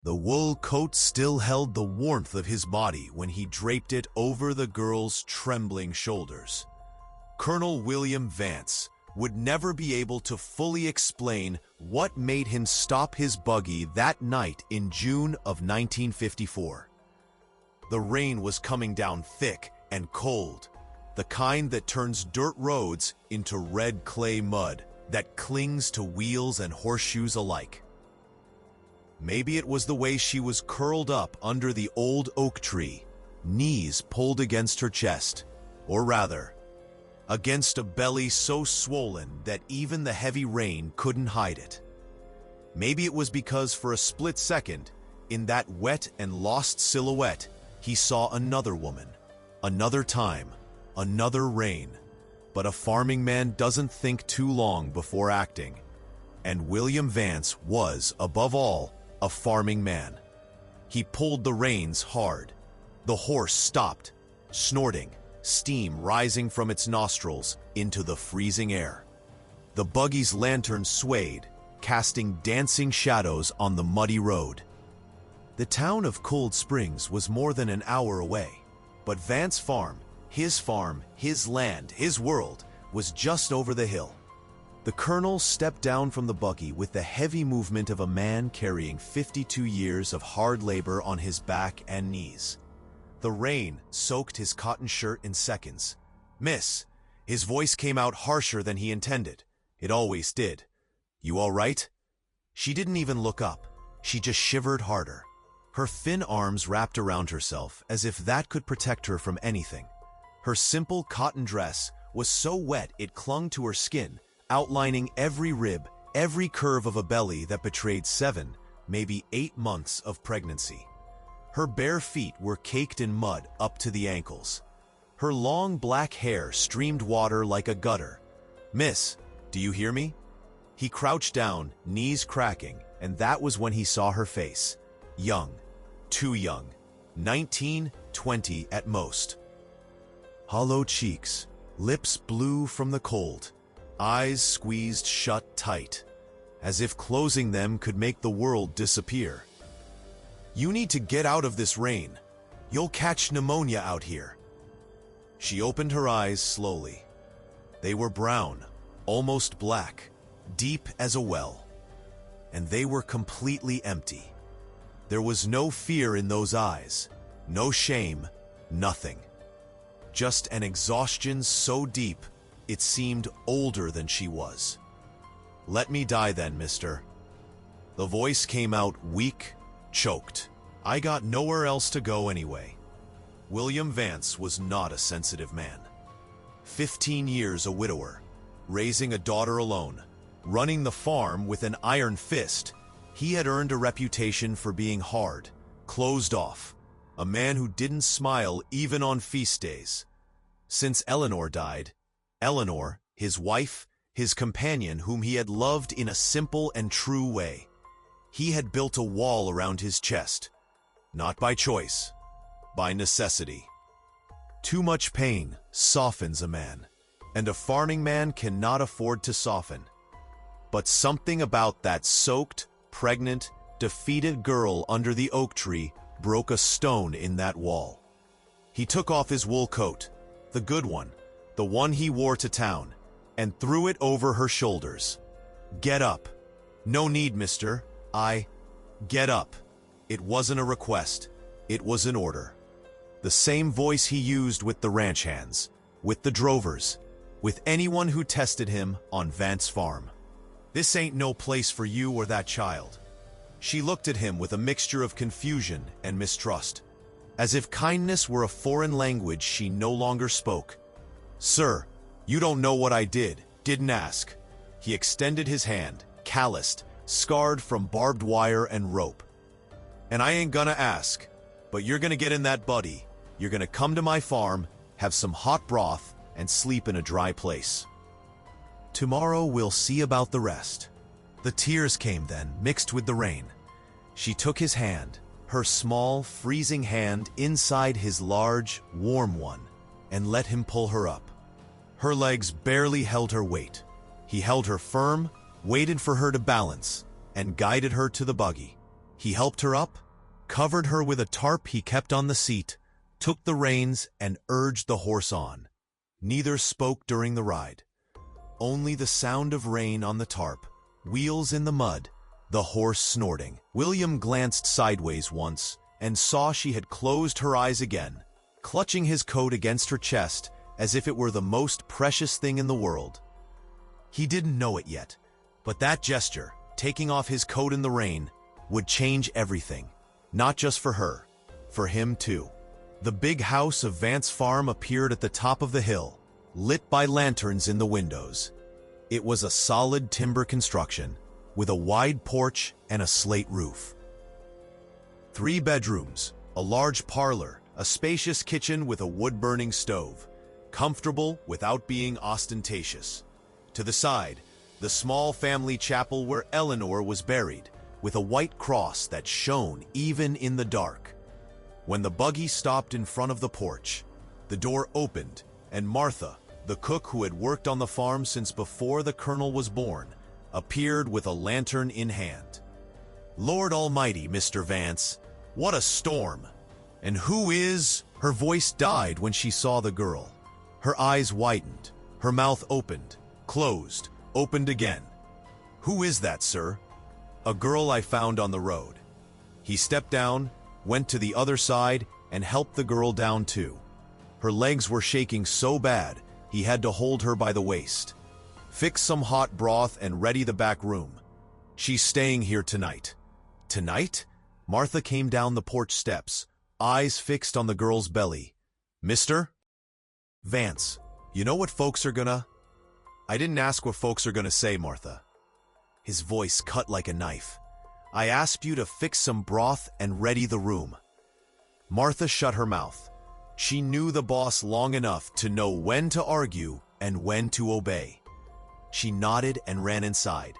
The wool coat still held the warmth of his body when he draped it over the girl's trembling shoulders. Colonel William Vance would never be able to fully explain what made him stop his buggy that night in June of 1954. The rain was coming down thick and cold, the kind that turns dirt roads into red clay mud that clings to wheels and horseshoes alike. Maybe it was the way she was curled up under the old oak tree, knees pulled against her chest, or rather, against a belly so swollen that even the heavy rain couldn't hide it. Maybe it was because for a split second, in that wet and lost silhouette, he saw another woman, another time, another rain. But a farming man doesn't think too long before acting, and William Vance was, above all, a farming man. He pulled the reins hard. The horse stopped, snorting, steam rising from its nostrils into the freezing air. The buggy's lantern swayed, casting dancing shadows on the muddy road. The town of Cold Springs was more than an hour away, but Vance farm, his land, his world, was just over the hill. The colonel stepped down from the buggy with the heavy movement of a man carrying 52 years of hard labor on his back and knees. The rain soaked his cotton shirt in seconds. "Miss," his voice came out harsher than he intended. It always did. "You all right?" She didn't even look up. She just shivered harder. Her thin arms wrapped around herself as if that could protect her from anything. Her simple cotton dress was so wet it clung to her skin, outlining every rib, every curve of a belly that betrayed 7, maybe 8 months of pregnancy. Her bare feet were caked in mud up to the ankles. Her long black hair streamed water like a gutter. "Miss, do you hear me?" He crouched down, knees cracking, and that was when he saw her face. Young, too young, 19, 20 at most. Hollow cheeks, lips blue from the cold, eyes squeezed shut tight, as if closing them could make the world disappear. "You need to get out of this rain. You'll catch pneumonia out here." She opened her eyes slowly. They were brown, almost black, deep as a well. And they were completely empty. There was no fear in those eyes, no shame, nothing. Just an exhaustion so deep, it seemed older than she was. "Let me die then, mister." The voice came out weak, choked. "I got nowhere else to go anyway." William Vance was not a sensitive man. 15 years a widower, raising a daughter alone, running the farm with an iron fist, he had earned a reputation for being hard, closed off, a man who didn't smile even on feast days. Since Eleanor died, Eleanor, his wife, his companion whom he had loved in a simple and true way, he had built a wall around his chest, not by choice, by necessity. Too much pain softens a man, and a farming man cannot afford to soften. But something about that soaked, pregnant, defeated girl under the oak tree broke a stone in that wall. He took off his wool coat, the good one, the one he wore to town, and threw it over her shoulders. "Get up." "No need, mister. Get up." It wasn't a request. It was an order. The same voice he used with the ranch hands, with the drovers, with anyone who tested him on Vance Farm. "This ain't no place for you or that child." She looked at him with a mixture of confusion and mistrust, as if kindness were a foreign language she no longer spoke. "Sir, you don't know what I didn't ask." He extended his hand, calloused, scarred from barbed wire and rope. "And I ain't gonna ask, but you're gonna get in that buggy. You're gonna come to my farm, have some hot broth, and sleep in a dry place. Tomorrow we'll see about the rest." The tears came then, mixed with the rain. She took his hand, her small, freezing hand inside his large, warm one, and let him pull her up. Her legs barely held her weight. He held her firm, waited for her to balance, and guided her to the buggy. He helped her up, covered her with a tarp he kept on the seat, took the reins, and urged the horse on. Neither spoke during the ride. Only the sound of rain on the tarp, wheels in the mud, the horse snorting. William glanced sideways once and saw she had closed her eyes again, clutching his coat against her chest as if it were the most precious thing in the world. He didn't know it yet, but that gesture, taking off his coat in the rain, would change everything. Not just for her, for him too. The big house of Vance Farm appeared at the top of the hill, lit by lanterns in the windows. It was a solid timber construction, with a wide porch and a slate roof. 3 bedrooms, a large parlor, a spacious kitchen with a wood-burning stove, comfortable without being ostentatious. To the side, the small family chapel where Eleanor was buried, with a white cross that shone even in the dark. When the buggy stopped in front of the porch, the door opened, and Martha, the cook who had worked on the farm since before the colonel was born, appeared with a lantern in hand. "Lord Almighty, Mr. Vance, what a storm! And who is—" Her voice died when she saw the girl. Her eyes widened, her mouth opened, closed, opened again. "Who is that, sir?" "A girl I found on the road." He stepped down, went to the other side, and helped the girl down too. Her legs were shaking so bad, he had to hold her by the waist. "Fix some hot broth and ready the back room. She's staying here tonight." "Tonight?" Martha came down the porch steps, eyes fixed on the girl's belly. "Mr. Vance, you know what folks are gonna—" "I didn't ask what folks are gonna say, Martha." His voice cut like a knife. "I asked you to fix some broth and ready the room." Martha shut her mouth. She knew the boss long enough to know when to argue and when to obey. She nodded and ran inside,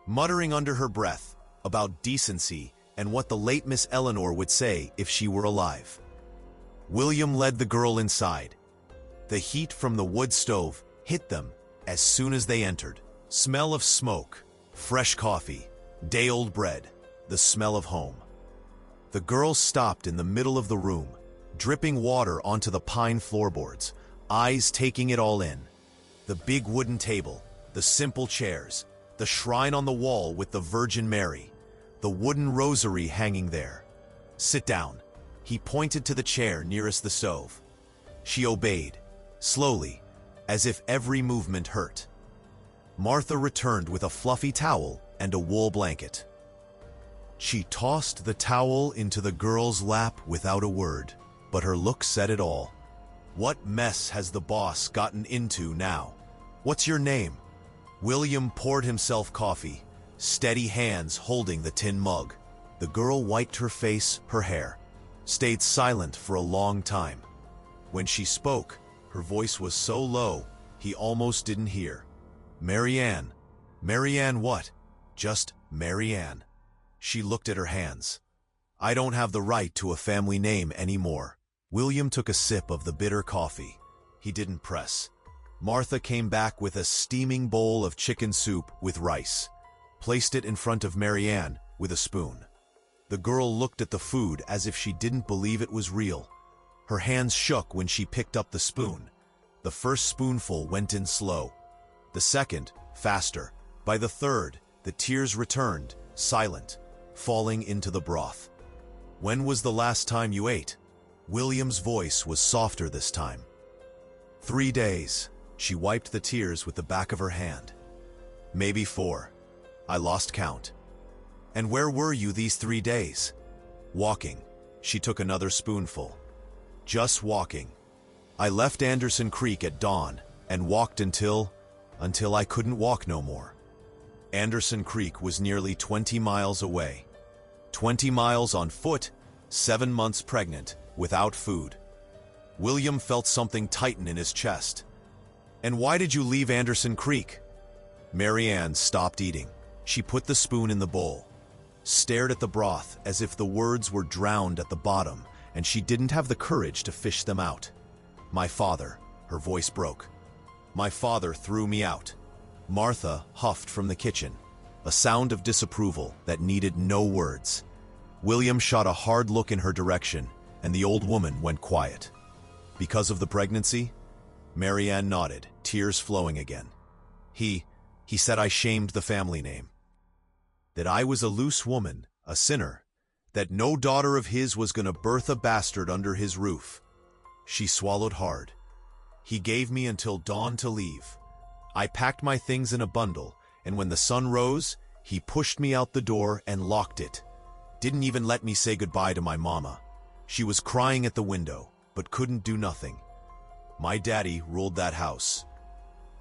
muttering under her breath about decency and what the late Miss Eleanor would say if she were alive. William led the girl inside. The heat from the wood stove hit them as soon as they entered. Smell of smoke, fresh coffee, day-old bread, the smell of home. The girl stopped in the middle of the room, dripping water onto the pine floorboards, eyes taking it all in. The big wooden table, the simple chairs, the shrine on the wall with the Virgin Mary, the wooden rosary hanging there. "Sit down." He pointed to the chair nearest the stove. She obeyed, slowly, as if every movement hurt. Martha returned with a fluffy towel and a wool blanket. She tossed the towel into the girl's lap without a word, but her look said it all. "What mess has the boss gotten into now? What's your name?" William poured himself coffee, steady hands holding the tin mug. The girl wiped her face, her hair, stayed silent for a long time. When she spoke, her voice was so low, he almost didn't hear. "Marianne." "Marianne what?" "Just Marianne." She looked at her hands. "I don't have the right to a family name anymore." William took a sip of the bitter coffee. He didn't press. Martha came back with a steaming bowl of chicken soup with rice, placed it in front of Marianne with a spoon. The girl looked at the food as if she didn't believe it was real. Her hands shook when she picked up the spoon. The first spoonful went in slow. The second, faster. By the third, the tears returned, silent, falling into the broth. "When was the last time you ate?" William's voice was softer this time. 3 days. She wiped the tears with the back of her hand. "Maybe 4. I lost count." "And where were you these 3 days?" "Walking." She took another spoonful. "Just walking. I left Anderson Creek at dawn and walked until I couldn't walk no more." Anderson Creek was nearly 20 miles away. 20 miles on foot, 7 months pregnant, without food. William felt something tighten in his chest. "And why did you leave Anderson Creek?" Marianne stopped eating. She put the spoon in the bowl, stared at the broth as if the words were drowned at the bottom, and she didn't have the courage to fish them out. "My father," her voice broke. "My father threw me out." Martha huffed from the kitchen, a sound of disapproval that needed no words. William shot a hard look in her direction, and the old woman went quiet. Because of the pregnancy? Marianne nodded, tears flowing again. He said I shamed the family name. That I was a loose woman, a sinner. That no daughter of his was going to birth a bastard under his roof. She swallowed hard. He gave me until dawn to leave. I packed my things in a bundle, and when the sun rose, he pushed me out the door and locked it. Didn't even let me say goodbye to my mama. She was crying at the window, but couldn't do nothing. My daddy ruled that house.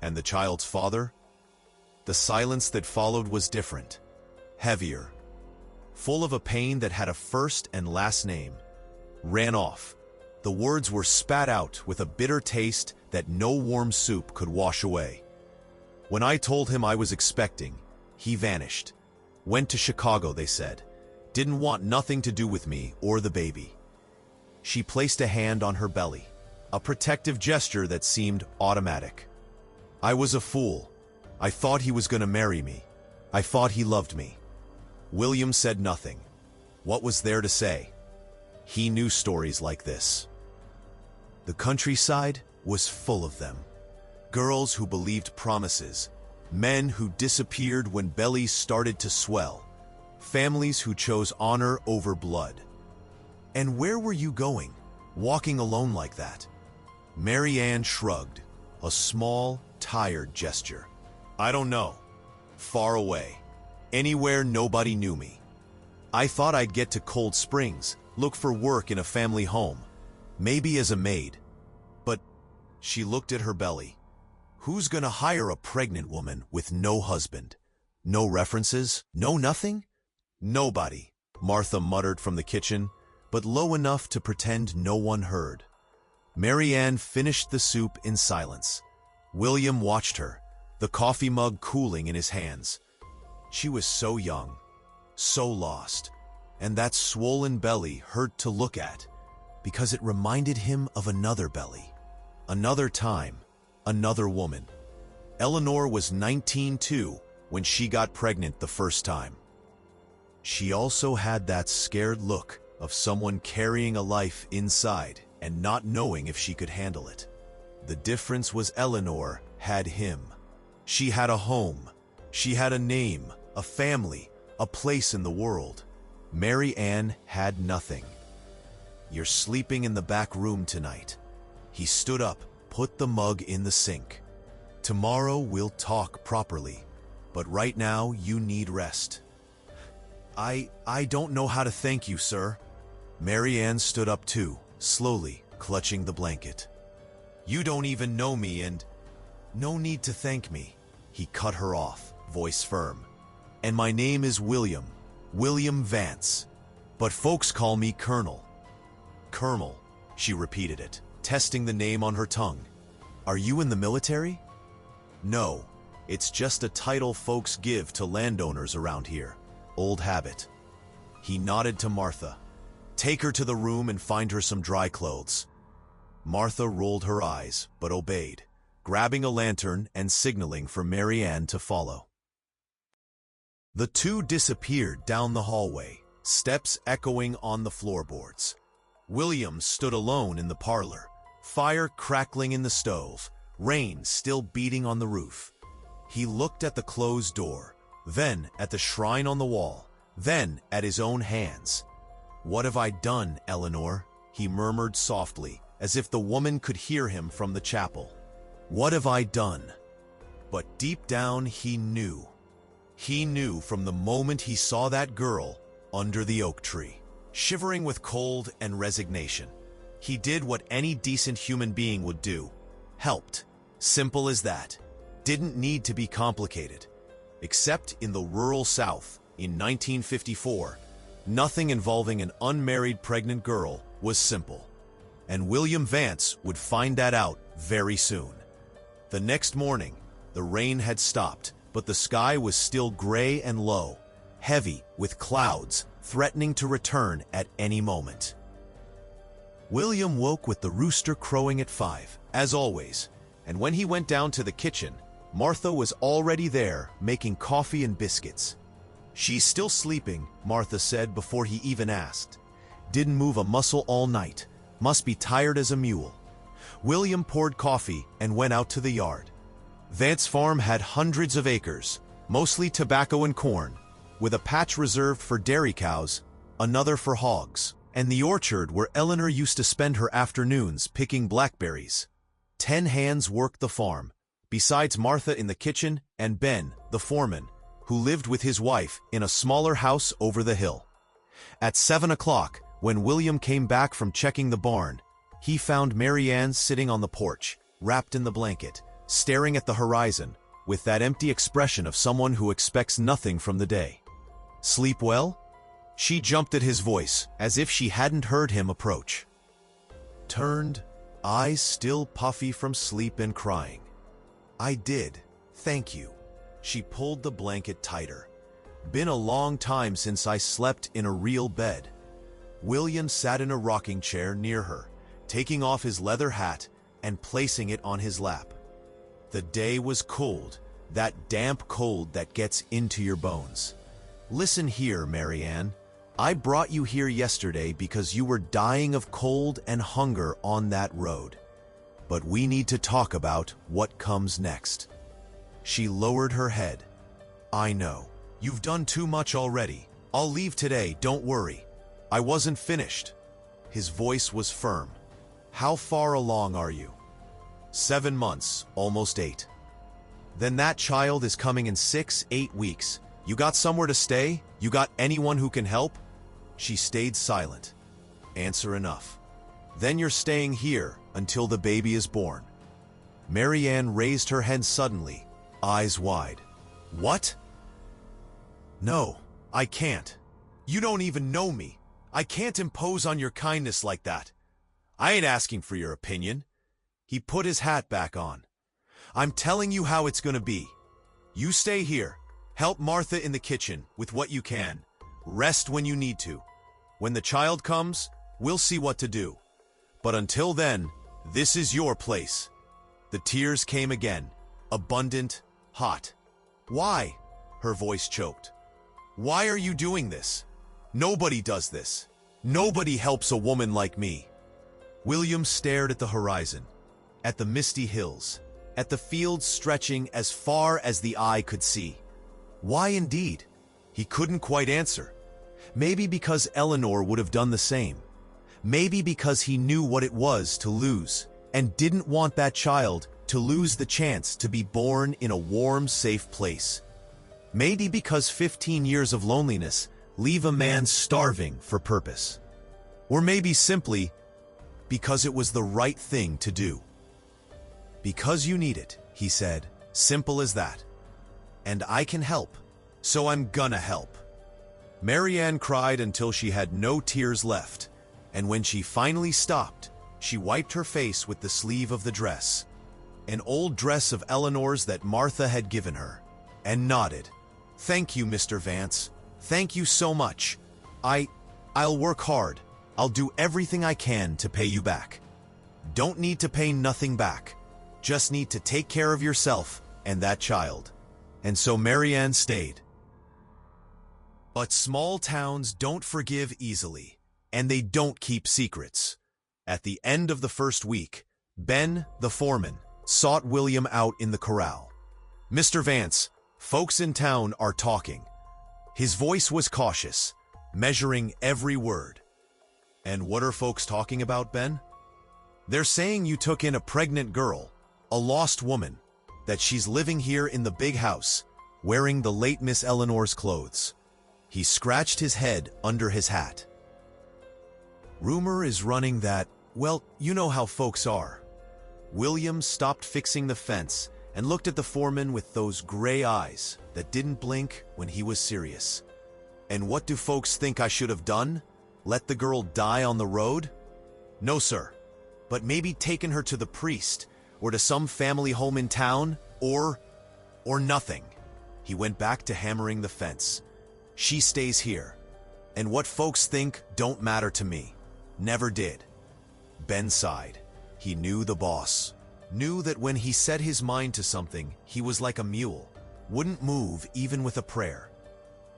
And the child's father? The silence that followed was different, heavier, full of a pain that had a first and last name. Ran off. The words were spat out with a bitter taste that no warm soup could wash away. When I told him I was expecting, he vanished. Went to Chicago, they said. Didn't want nothing to do with me or the baby. She placed a hand on her belly, a protective gesture that seemed automatic. I was a fool. I thought he was going to marry me. I thought he loved me. William said nothing. What was there to say? He knew stories like this. The countryside was full of them. Girls who believed promises, men who disappeared when bellies started to swell, families who chose honor over blood. And where were you going, walking alone like that? Marianne shrugged, a small, tired gesture. I don't know. Far away. Anywhere nobody knew me. I thought I'd get to Cold Springs, look for work in a family home, maybe as a maid. But she looked at her belly. Who's gonna hire a pregnant woman with no husband? No references? No nothing? Nobody, Martha muttered from the kitchen, but low enough to pretend no one heard. Marianne finished the soup in silence. William watched her, the coffee mug cooling in his hands. She was so young, so lost, and that swollen belly hurt to look at, because it reminded him of another belly, another time, another woman. Eleanor was 19 too when she got pregnant the first time. She also had that scared look of someone carrying a life inside and not knowing if she could handle it. The difference was Eleanor had him. She had a home. She had a name, a family, a place in the world. Marianne had nothing. You're sleeping in the back room tonight. He stood up, put the mug in the sink. Tomorrow we'll talk properly, but right now you need rest. I don't know how to thank you, sir. Marianne stood up too, slowly, clutching the blanket. You don't even know me and... No need to thank me. He cut her off, voice firm. And my name is William Vance. But folks call me Colonel. Colonel, she repeated it, testing the name on her tongue. Are you in the military? No, it's just a title folks give to landowners around here. Old habit. He nodded to Martha. Take her to the room and find her some dry clothes. Martha rolled her eyes, but obeyed, grabbing a lantern and signaling for Marianne to follow. The two disappeared down the hallway, steps echoing on the floorboards. William stood alone in the parlor, fire crackling in the stove, rain still beating on the roof. He looked at the closed door, then at the shrine on the wall, then at his own hands. What have I done, Eleanor? He murmured softly, as if the woman could hear him from the chapel. What have I done? But deep down he knew. He knew from the moment he saw that girl under the oak tree, shivering with cold and resignation. He did what any decent human being would do. Helped. Simple as that. Didn't need to be complicated. Except in the rural South, in 1954, nothing involving an unmarried pregnant girl was simple. And William Vance would find that out very soon. The next morning, the rain had stopped, but the sky was still gray and low, heavy with clouds threatening to return at any moment. William woke with the rooster crowing at 5, as always, and when he went down to the kitchen, Martha was already there making coffee and biscuits. "She's still sleeping," Martha said before he even asked. "Didn't move a muscle all night. Must be tired as a mule." William poured coffee and went out to the yard. Vance Farm had hundreds of acres, mostly tobacco and corn, with a patch reserved for dairy cows, another for hogs, and the orchard where Eleanor used to spend her afternoons picking blackberries. 10 hands worked the farm, besides Martha in the kitchen and Ben, the foreman, who lived with his wife in a smaller house over the hill. At 7 o'clock, when William came back from checking the barn, he found Mary Ann sitting on the porch, wrapped in the blanket, staring at the horizon, with that empty expression of someone who expects nothing from the day. "Sleep well?" She jumped at his voice, as if she hadn't heard him approach. Turned, eyes still puffy from sleep and crying. "I did, thank you." She pulled the blanket tighter. "Been a long time since I slept in a real bed." William sat in a rocking chair near her, taking off his leather hat and placing it on his lap. The day was cold, that damp cold that gets into your bones. "Listen here, Mary Ann. I brought you here yesterday because you were dying of cold and hunger on that road. But we need to talk about what comes next." She lowered her head. "I know. You've done too much already. I'll leave today, don't worry. I wasn't finished." His voice was firm. "How far along are you?" 7 months, almost 8. "Then that child is coming in 6-8 weeks. You got somewhere to stay? You got anyone who can help?" She stayed silent. "Answer enough. Then you're staying here until the baby is born." Mary Ann raised her head suddenly, eyes wide. "What?" "No, I can't. You don't even know me. I can't impose on your kindness like that. I ain't asking for your opinion." He put his hat back on. "I'm telling you how it's gonna be. You stay here. Help Martha in the kitchen with what you can. Rest when you need to. When the child comes, we'll see what to do. But until then, this is your place." The tears came again, abundant, hot. "Why?" Her voice choked. "Why are you doing this? Nobody does this. Nobody helps a woman like me." William stared at the horizon, at the misty hills, at the fields stretching as far as the eye could see. Why indeed? He couldn't quite answer. Maybe because Eleanor would have done the same. Maybe because he knew what it was to lose, and didn't want that child to lose the chance to be born in a warm, safe place. Maybe because 15 years of loneliness leave a man starving for purpose. Or maybe simply because it was the right thing to do. "Because you need it," he said, simple as that. "And I can help, so I'm gonna help." Mary Ann cried until she had no tears left, and when she finally stopped, she wiped her face with the sleeve of the dress, an old dress of Eleanor's that Martha had given her, and nodded. "Thank you, Mr. Vance. Thank you so much. I'll work hard. I'll do everything I can to pay you back." "Don't need to pay nothing back. Just need to take care of yourself and that child." And so Mary Ann stayed. But small towns don't forgive easily, and they don't keep secrets. At the end of the first week, Ben, the foreman, sought William out in the corral. "Mr. Vance, folks in town are talking." His voice was cautious, measuring every word. "And what are folks talking about, Ben?" "They're saying you took in a pregnant girl, a lost woman, that she's living here in the big house, wearing the late Miss Eleanor's clothes." He scratched his head under his hat. "Rumor is running that, well, you know how folks are." William stopped fixing the fence and looked at the foreman with those gray eyes that didn't blink when he was serious. "And what do folks think I should have done? Let the girl die on the road?" "No, sir. But maybe taken her to the priest, or to some family home in town, or nothing." He went back to hammering the fence. "She stays here. And what folks think don't matter to me. Never did." Ben sighed. He knew the boss. Knew that when he set his mind to something, he was like a mule. Wouldn't move even with a prayer.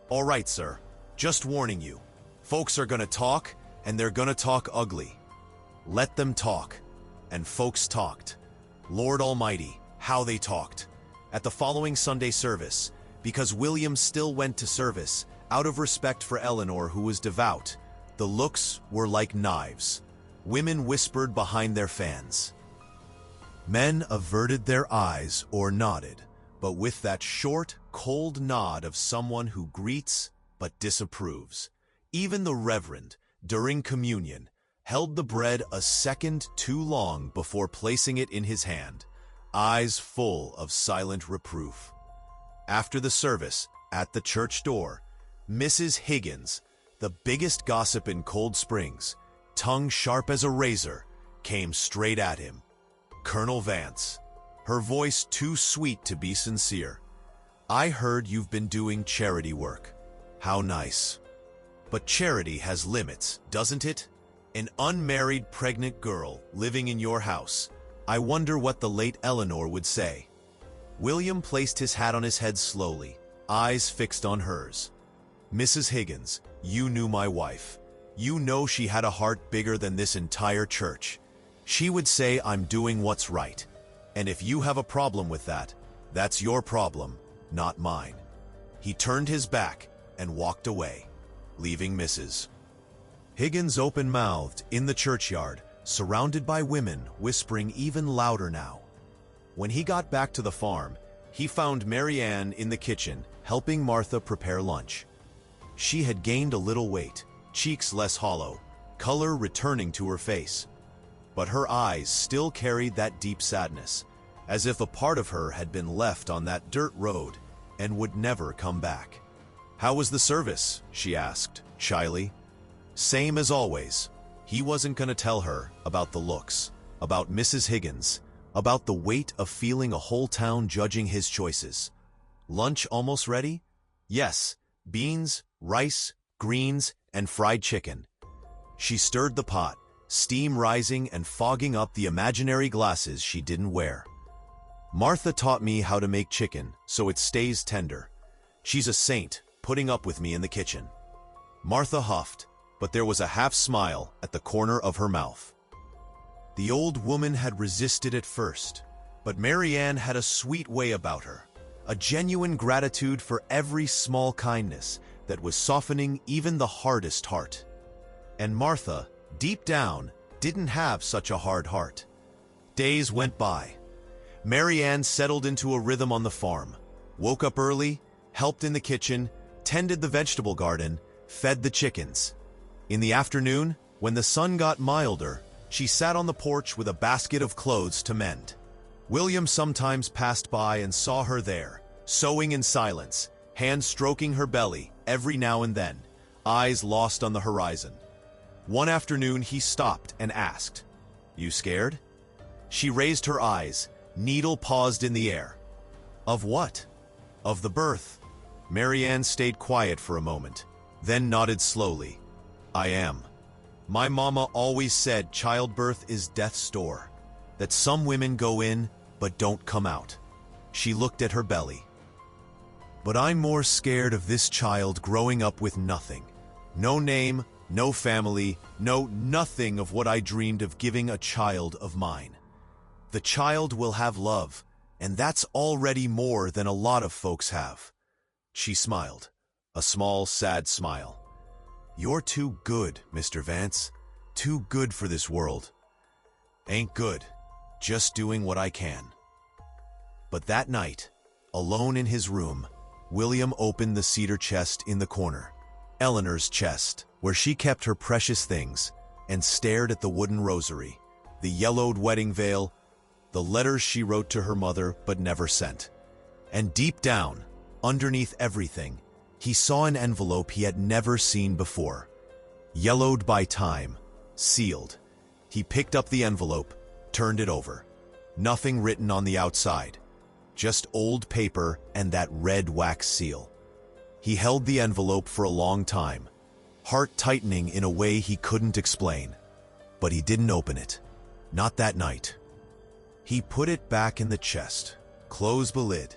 All right, sir. Just warning you. Folks are gonna talk, and they're gonna talk ugly. Let them talk. And folks talked. Lord Almighty, how they talked. At the following Sunday service, because William still went to service, out of respect for Eleanor, who was devout, the looks were like knives. Women whispered behind their fans. Men averted their eyes or nodded, but with that short, cold nod of someone who greets but disapproves. Even the reverend, during communion, held the bread a second too long before placing it in his hand, eyes full of silent reproof. After the service, at the church door, Mrs. Higgins, the biggest gossip in Cold Springs, tongue sharp as a razor, came straight at him. Colonel Vance, her voice too sweet to be sincere. I heard you've been doing charity work. How nice. But charity has limits, doesn't it? An unmarried pregnant girl living in your house. I wonder what the late Eleanor would say. William placed his hat on his head slowly, eyes fixed on hers. Mrs. Higgins, you knew my wife. You know she had a heart bigger than this entire church. She would say I'm doing what's right. And if you have a problem with that, that's your problem, not mine. He turned his back and walked away, leaving Mrs. Higgins open-mouthed in the churchyard, surrounded by women whispering even louder now. When he got back to the farm, he found Mary Ann in the kitchen, helping Martha prepare lunch. She had gained a little weight, cheeks less hollow, color returning to her face. But her eyes still carried that deep sadness, as if a part of her had been left on that dirt road and would never come back. How was the service? She asked, shyly. Same as always. He wasn't going to tell her about the looks, about Mrs. Higgins, about the weight of feeling a whole town judging his choices. Lunch almost ready? Yes, beans, rice, greens, and fried chicken. She stirred the pot, steam rising and fogging up the imaginary glasses she didn't wear. Martha taught me how to make chicken so it stays tender. She's a saint, putting up with me in the kitchen. Martha huffed, but there was a half smile at the corner of her mouth. The old woman had resisted at first, but Mary Ann had a sweet way about her, a genuine gratitude for every small kindness that was softening even the hardest heart. And Martha, deep down, didn't have such a hard heart. Days went by. Mary Ann settled into a rhythm on the farm, woke up early, helped in the kitchen, tended the vegetable garden, fed the chickens. In the afternoon, when the sun got milder, she sat on the porch with a basket of clothes to mend. William sometimes passed by and saw her there, sewing in silence, hands stroking her belly every now and then, eyes lost on the horizon. One afternoon he stopped and asked, "You scared?" She raised her eyes, needle paused in the air. Of what? Of the birth. Mary Ann stayed quiet for a moment, then nodded slowly. I am. My mama always said childbirth is death's door, that some women go in but don't come out. She looked at her belly. But I'm more scared of this child growing up with nothing. No name, no family, no nothing of what I dreamed of giving a child of mine. The child will have love, and that's already more than a lot of folks have. She smiled, a small, sad smile. You're too good, Mr. Vance. Too good for this world. Ain't good. Just doing what I can. But that night, alone in his room, William opened the cedar chest in the corner, Eleanor's chest, where she kept her precious things, and stared at the wooden rosary, the yellowed wedding veil, the letters she wrote to her mother but never sent. And deep down, underneath everything, he saw an envelope he had never seen before. Yellowed by time, sealed. He picked up the envelope, turned it over. Nothing written on the outside. Just old paper and that red wax seal. He held the envelope for a long time, heart tightening in a way he couldn't explain. But he didn't open it. Not that night. He put it back in the chest, closed the lid,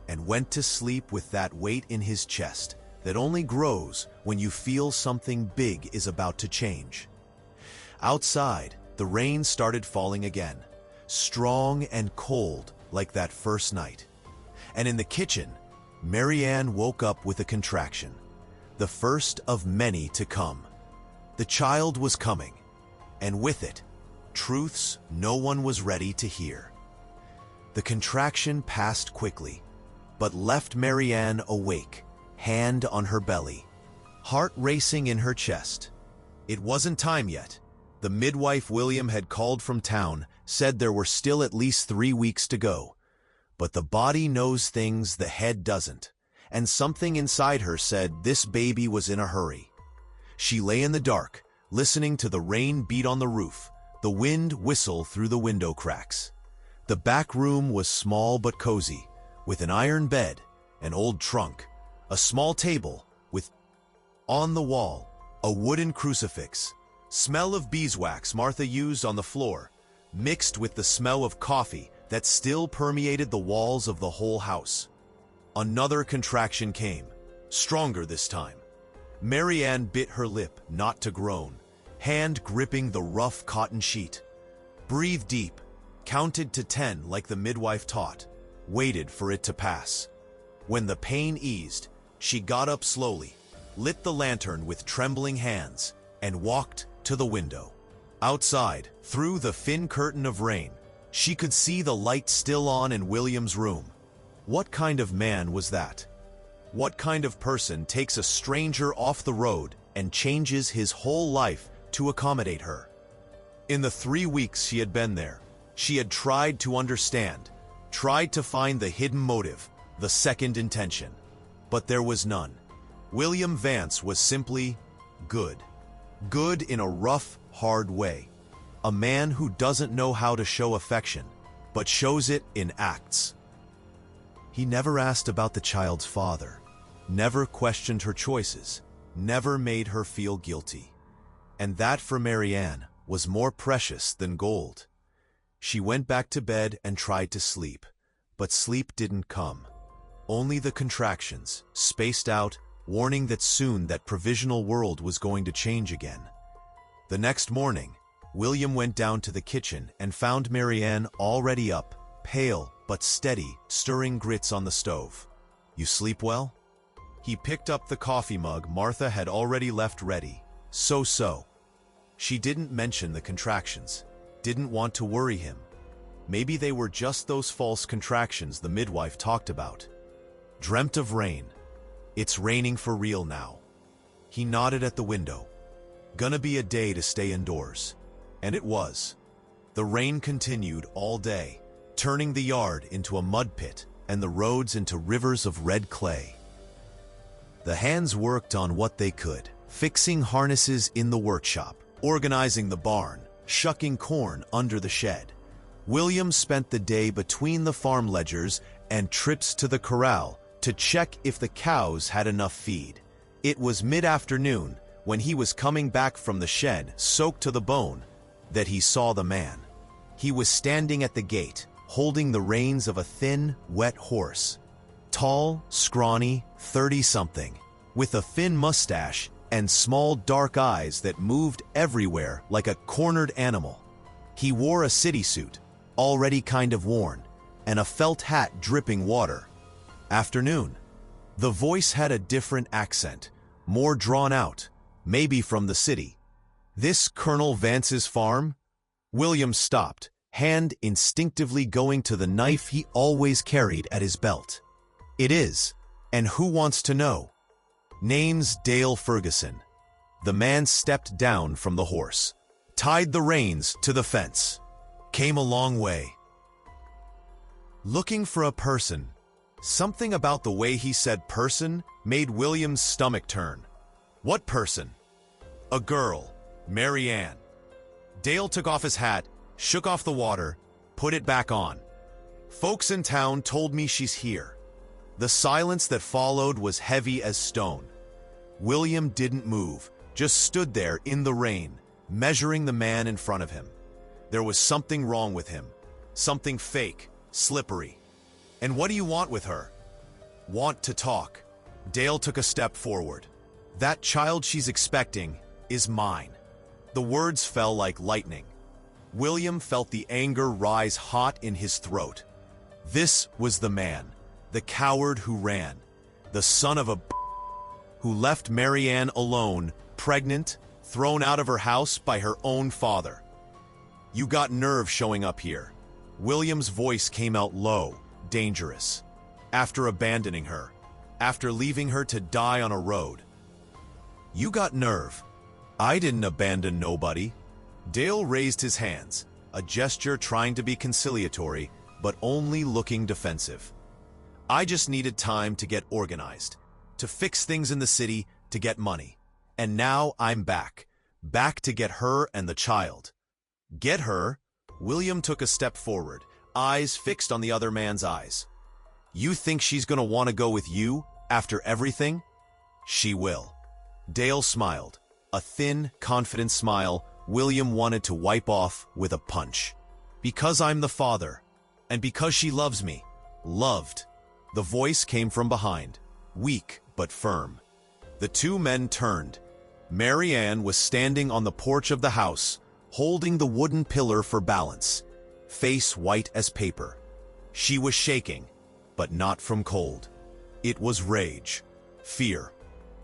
and went to sleep with that weight in his chest that only grows when you feel something big is about to change. Outside, the rain started falling again, strong and cold like that first night. And in the kitchen, Marianne woke up with a contraction, the first of many to come. The child was coming, and with it, truths no one was ready to hear. The contraction passed quickly, but left Marianne awake, hand on her belly, heart racing in her chest. It wasn't time yet. The midwife William had called from town said there were still at least 3 weeks to go. But the body knows things the head doesn't, and something inside her said this baby was in a hurry. She lay in the dark, listening to the rain beat on the roof, the wind whistle through the window cracks. The back room was small but cozy, with an iron bed, an old trunk, a small table with, on the wall, a wooden crucifix. Smell of beeswax Martha used on the floor, mixed with the smell of coffee that still permeated the walls of the whole house. Another contraction came, stronger this time. Marianne bit her lip not to groan, hand gripping the rough cotton sheet. Breathed deep, counted to 10 like the midwife taught, waited for it to pass. When the pain eased, she got up slowly, lit the lantern with trembling hands, and walked to the window. Outside, through the thin curtain of rain, she could see the light still on in William's room. What kind of man was that? What kind of person takes a stranger off the road and changes his whole life to accommodate her? In the 3 weeks she had been there, she had tried to understand, tried to find the hidden motive, the second intention. But there was none. William Vance was simply good. Good in a rough, hard way. A man who doesn't know how to show affection, but shows it in acts. He never asked about the child's father, never questioned her choices, never made her feel guilty. And that for Marianne was more precious than gold. She went back to bed and tried to sleep, but sleep didn't come. Only the contractions, spaced out, warning that soon that provisional world was going to change again. The next morning, William went down to the kitchen and found Marianne already up, pale but steady, stirring grits on the stove. "You sleep well?" He picked up the coffee mug Martha had already left ready. So. She didn't mention the contractions, didn't want to worry him. Maybe they were just those false contractions the midwife talked about. Dreamt of rain. It's raining for real now. He nodded at the window. Gonna be a day to stay indoors. And it was. The rain continued all day, turning the yard into a mud pit and the roads into rivers of red clay. The hands worked on what they could, fixing harnesses in the workshop, organizing the barn, shucking corn under the shed. William spent the day between the farm ledgers and trips to the corral to check if the cows had enough feed. It was mid-afternoon, when he was coming back from the shed, soaked to the bone, that he saw the man. He was standing at the gate, holding the reins of a thin, wet horse. Tall, scrawny, 30-something, with a thin mustache and small dark eyes that moved everywhere like a cornered animal. He wore a city suit, already kind of worn, and a felt hat dripping water. Afternoon. The voice had a different accent, more drawn out, maybe from the city. "This Colonel Vance's farm?" William stopped, hand instinctively going to the knife he always carried at his belt. "It is. And who wants to know?" "Name's Dale Ferguson." The man stepped down from the horse, tied the reins to the fence. "Came a long way." Looking for a person. Something about the way he said person made William's stomach turn. "What person?" "A girl, Marianne." Dale took off his hat, shook off the water, put it back on. "Folks in town told me she's here." The silence that followed was heavy as stone. William didn't move, just stood there in the rain, measuring the man in front of him. There was something wrong with him, something fake, slippery. "And what do you want with her?" "Want to talk." Dale took a step forward. That child she's expecting is mine. The words fell like lightning. William felt the anger rise hot in his throat. This was the man, the coward who ran, the son of a who left Marianne alone, pregnant, thrown out of her house by her own father. You got nerve showing up here. William's voice came out low, dangerous. After abandoning her, after leaving her to die on a road. You got nerve. I didn't abandon nobody. Dale raised his hands, a gesture trying to be conciliatory, but only looking defensive. I just needed time to get organized, to fix things in the city, to get money. And now I'm back. Back to get her and the child. Get her? William took a step forward, eyes fixed on the other man's eyes. You think she's gonna want to go with you, after everything? She will. Dale smiled, a thin, confident smile William wanted to wipe off with a punch. Because I'm the father, and because she loves me. Loved. The voice came from behind, weak but firm. The two men turned. Marianne was standing on the porch of the house, holding the wooden pillar for balance, face white as paper. She was shaking, but not from cold. It was rage, fear,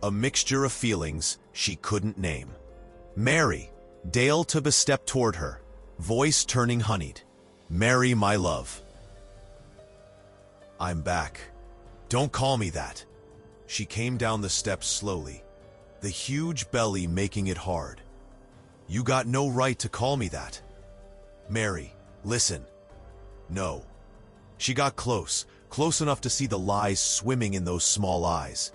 a mixture of feelings she couldn't name. Mary, Dale took a step toward her, voice turning honeyed. Mary, my love. I'm back. Don't call me that. She came down the steps slowly, the huge belly making it hard. You got no right to call me that. Mary, listen. No. She got close enough to see the lies swimming in those small eyes.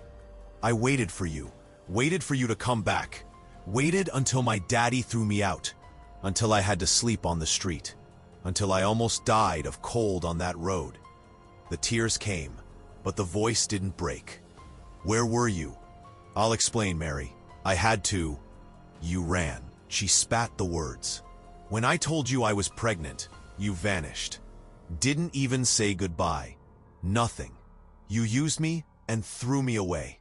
I waited for you to come back. Waited until my daddy threw me out, until I had to sleep on the street, until I almost died of cold on that road. The tears came, but the voice didn't break. Where were you? I'll explain, Mary. I had to. You ran. She spat the words. When I told you I was pregnant, you vanished. Didn't even say goodbye. Nothing. You used me and threw me away.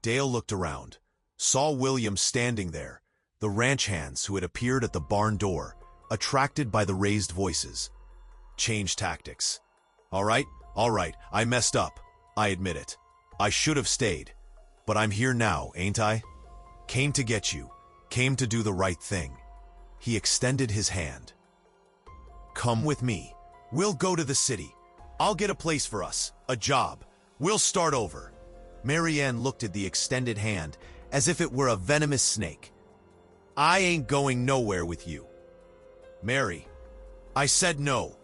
Dale looked around, saw William standing there, the ranch hands who had appeared at the barn door, attracted by the raised voices. Change tactics. All right, I messed up. I admit it. I should have stayed. But I'm here now, ain't I? Came to get you. Came to do the right thing. He extended his hand. Come with me. We'll go to the city. I'll get a place for us, a job. We'll start over. Marianne looked at the extended hand as if it were a venomous snake. I ain't going nowhere with you. Mary, I said no.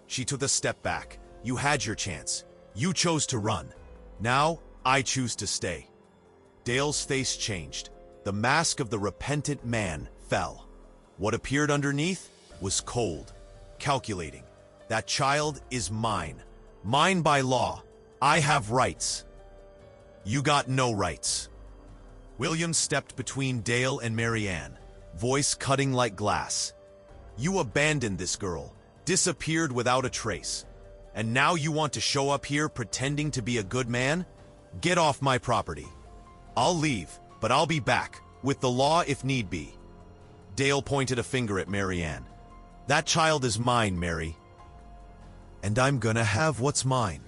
She took a step back. You had your chance. You chose to run. Now, I choose to stay. Dale's face changed. The mask of the repentant man fell. What appeared underneath was cold, calculating. That child is mine. Mine by law. I have rights. You got no rights. William stepped between Dale and Marianne, voice cutting like glass. You abandoned this girl, disappeared without a trace. And now you want to show up here pretending to be a good man? Get off my property. I'll leave, but I'll be back, with the law if need be. Dale pointed a finger at Marianne. That child is mine, Mary. And I'm gonna have what's mine.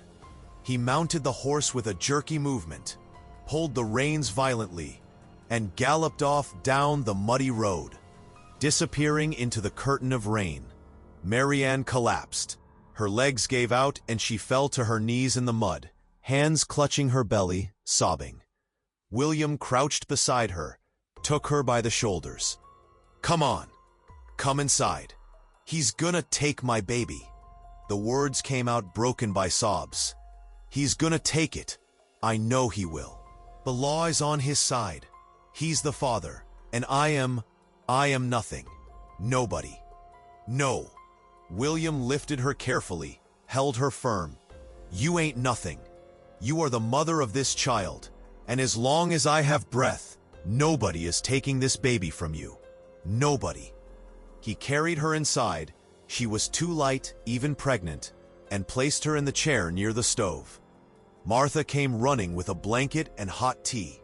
He mounted the horse with a jerky movement, pulled the reins violently, and galloped off down the muddy road, disappearing into the curtain of rain. Marianne collapsed. Her legs gave out and she fell to her knees in the mud, hands clutching her belly, sobbing. William crouched beside her, took her by the shoulders. Come on, come inside. He's gonna take my baby. The words came out broken by sobs. He's gonna take it. I know he will. The law is on his side. He's the father, and I am nothing. Nobody. No. William lifted her carefully, held her firm. You ain't nothing. You are the mother of this child, and as long as I have breath, nobody is taking this baby from you. Nobody. He carried her inside. She was too light, even pregnant, and placed her in the chair near the stove. Martha came running with a blanket and hot tea.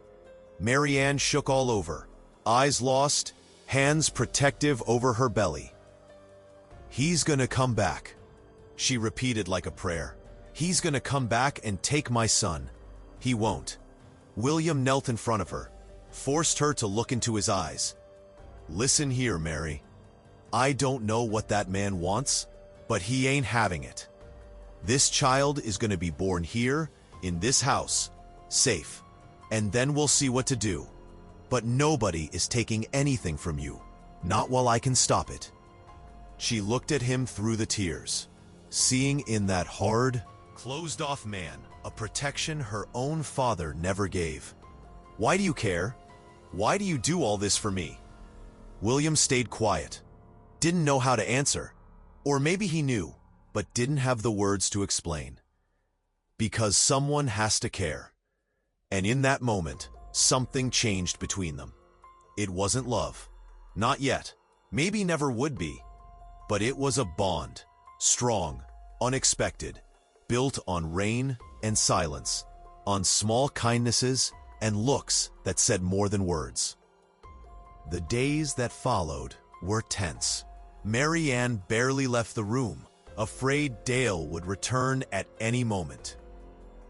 Mary Ann shook all over, eyes lost, hands protective over her belly. "He's gonna come back," she repeated like a prayer. "He's gonna come back and take my son. He won't." William knelt in front of her, forced her to look into his eyes. "Listen here, Mary. I don't know what that man wants, but he ain't having it. This child is gonna be born here, in this house, safe, and then we'll see what to do. But nobody is taking anything from you, not while I can stop it." She looked at him through the tears, seeing in that hard, closed-off man a protection her own father never gave. "Why do you care? Why do you do all this for me?" William stayed quiet, didn't know how to answer, or maybe he knew, but didn't have the words to explain. Because someone has to care. And in that moment, something changed between them. It wasn't love. Not yet. Maybe never would be. But it was a bond. Strong, unexpected, built on rain and silence, on small kindnesses and looks that said more than words. The days that followed were tense. Mary Ann barely left the room, afraid Dale would return at any moment.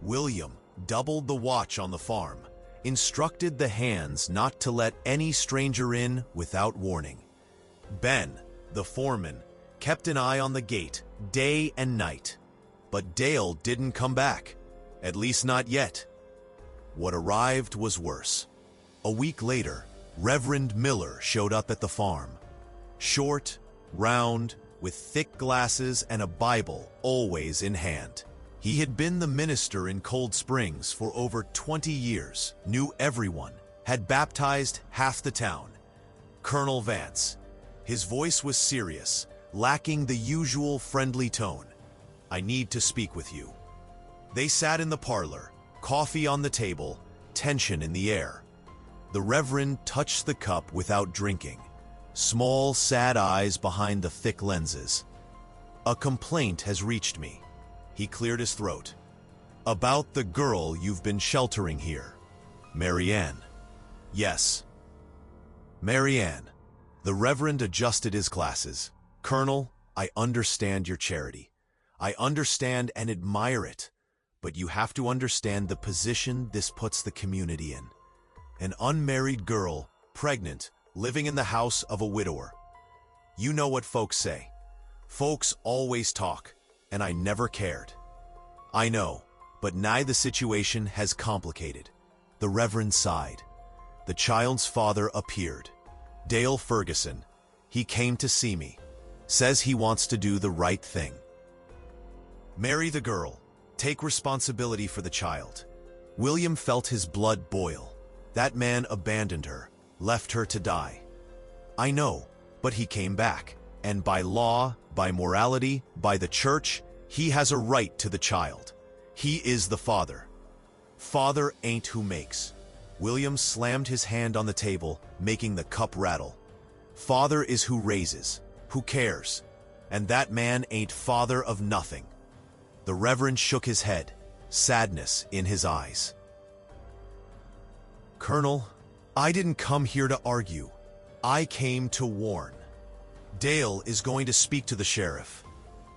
William doubled the watch on the farm, instructed the hands not to let any stranger in without warning. Ben, the foreman, kept an eye on the gate day and night. But Dale didn't come back, at least not yet. What arrived was worse. A week later, Reverend Miller showed up at the farm. Short, round, with thick glasses and a Bible always in hand. He had been the minister in Cold Springs for over 20 years, knew everyone, had baptized half the town. Colonel Vance. His voice was serious, lacking the usual friendly tone. "I need to speak with you." They sat in the parlor, coffee on the table, tension in the air. The Reverend touched the cup without drinking, small, sad eyes behind the thick lenses. "A complaint has reached me." He cleared his throat. "About the girl you've been sheltering here, Mary Ann." "Yes." "Mary Ann." The Reverend adjusted his glasses. "Colonel, I understand your charity. I understand and admire it. But you have to understand the position this puts the community in. An unmarried girl, pregnant, living in the house of a widower. You know what folks say. Folks always talk, and I never cared. I know, but now the situation has complicated." The Reverend sighed. The child's father appeared. Dale Ferguson. "He came to see me. Says he wants to do the right thing. Marry the girl. Take responsibility for the child." William felt his blood boil. That man abandoned her, left her to die. "I know, but he came back. And by law, by morality, by the church, he has a right to the child. He is the father. Father ain't who makes." William slammed his hand on the table, making the cup rattle. "Father is who raises, who cares. And that man ain't father of nothing." The Reverend shook his head, sadness in his eyes. "Colonel, I didn't come here to argue. I came to warn. Dale is going to speak to the sheriff.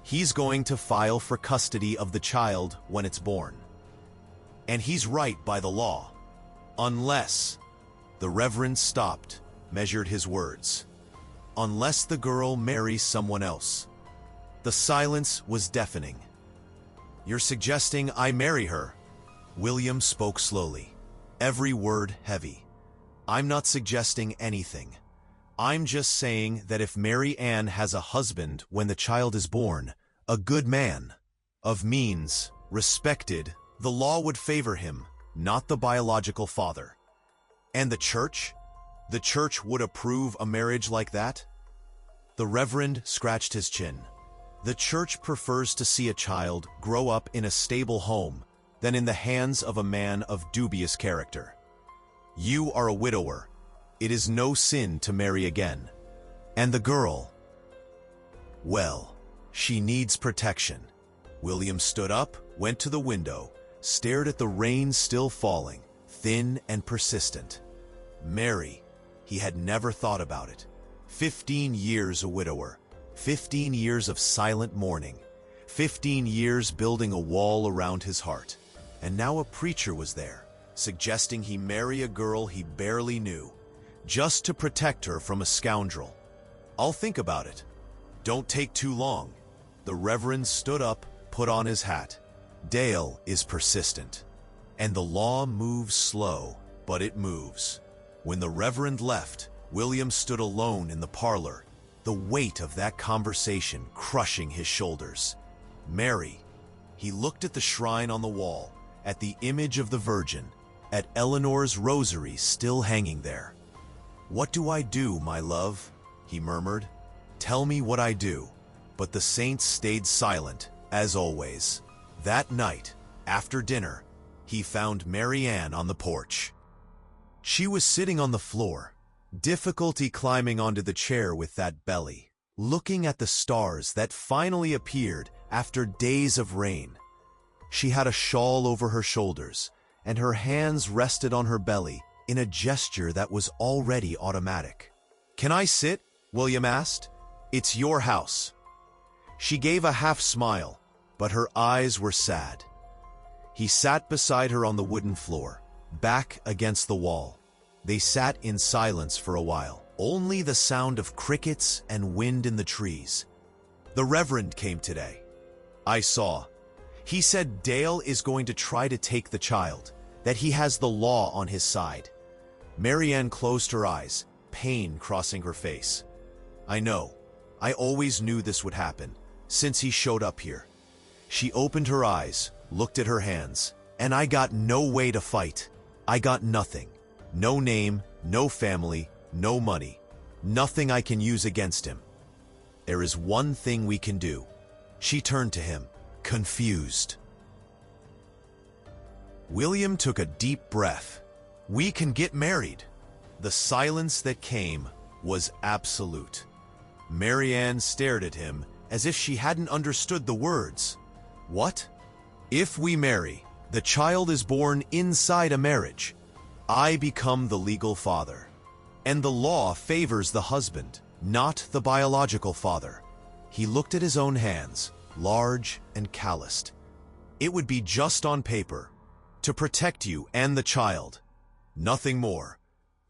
He's going to file for custody of the child when it's born. And he's right by the law. Unless..." The Reverend stopped, measured his words. "Unless the girl marries someone else." The silence was deafening. "You're suggesting I marry her?" William spoke slowly, every word heavy. "I'm not suggesting anything. I'm just saying that if Mary Ann has a husband when the child is born, a good man, of means, respected, the law would favor him, not the biological father. And the church? The church would approve a marriage like that?" The Reverend scratched his chin. "The church prefers to see a child grow up in a stable home than in the hands of a man of dubious character. You are a widower. It is no sin to marry again. And the girl, well, she needs protection." William stood up, went to the window, stared at the rain still falling, thin and persistent. Mary, he had never thought about it. 15 years a widower, 15 years of silent mourning, 15 years building a wall around his heart. And now a preacher was there, suggesting he marry a girl he barely knew, just to protect her from a scoundrel. "I'll think about it. Don't take too long." The Reverend stood up, put on his hat. Dale is persistent. And the law moves slow, but it moves. When the Reverend left, William stood alone in the parlor, the weight of that conversation crushing his shoulders. Mary. He looked at the shrine on the wall, at the image of the Virgin, at Eleanor's rosary still hanging there. "What do I do, my love?" he murmured. "Tell me what I do." But the saints stayed silent, as always. That night, after dinner, he found Mary Ann on the porch. She was sitting on the floor, difficulty climbing onto the chair with that belly, looking at the stars that finally appeared after days of rain. She had a shawl over her shoulders, and her hands rested on her belly in a gesture that was already automatic. "Can I sit?" William asked. "It's your house." She gave a half smile, but her eyes were sad. He sat beside her on the wooden floor, back against the wall. They sat in silence for a while, only the sound of crickets and wind in the trees. "The Reverend came today. I saw. He said Dale is going to try to take the child, that he has the law on his side." Mary Ann closed her eyes, pain crossing her face. "I know. I always knew this would happen, since he showed up here." She opened her eyes, looked at her hands. "And I got no way to fight. I got nothing. No name, no family, no money. Nothing I can use against him. There is one thing we can do." She turned to him, confused. William took a deep breath. "We can get married." The silence that came was absolute. Mary Ann stared at him as if she hadn't understood the words. "What?" "If we marry, the child is born inside a marriage. I become the legal father. And the law favors the husband, not the biological father." He looked at his own hands, large and calloused. "It would be just on paper, to protect you and the child. Nothing more."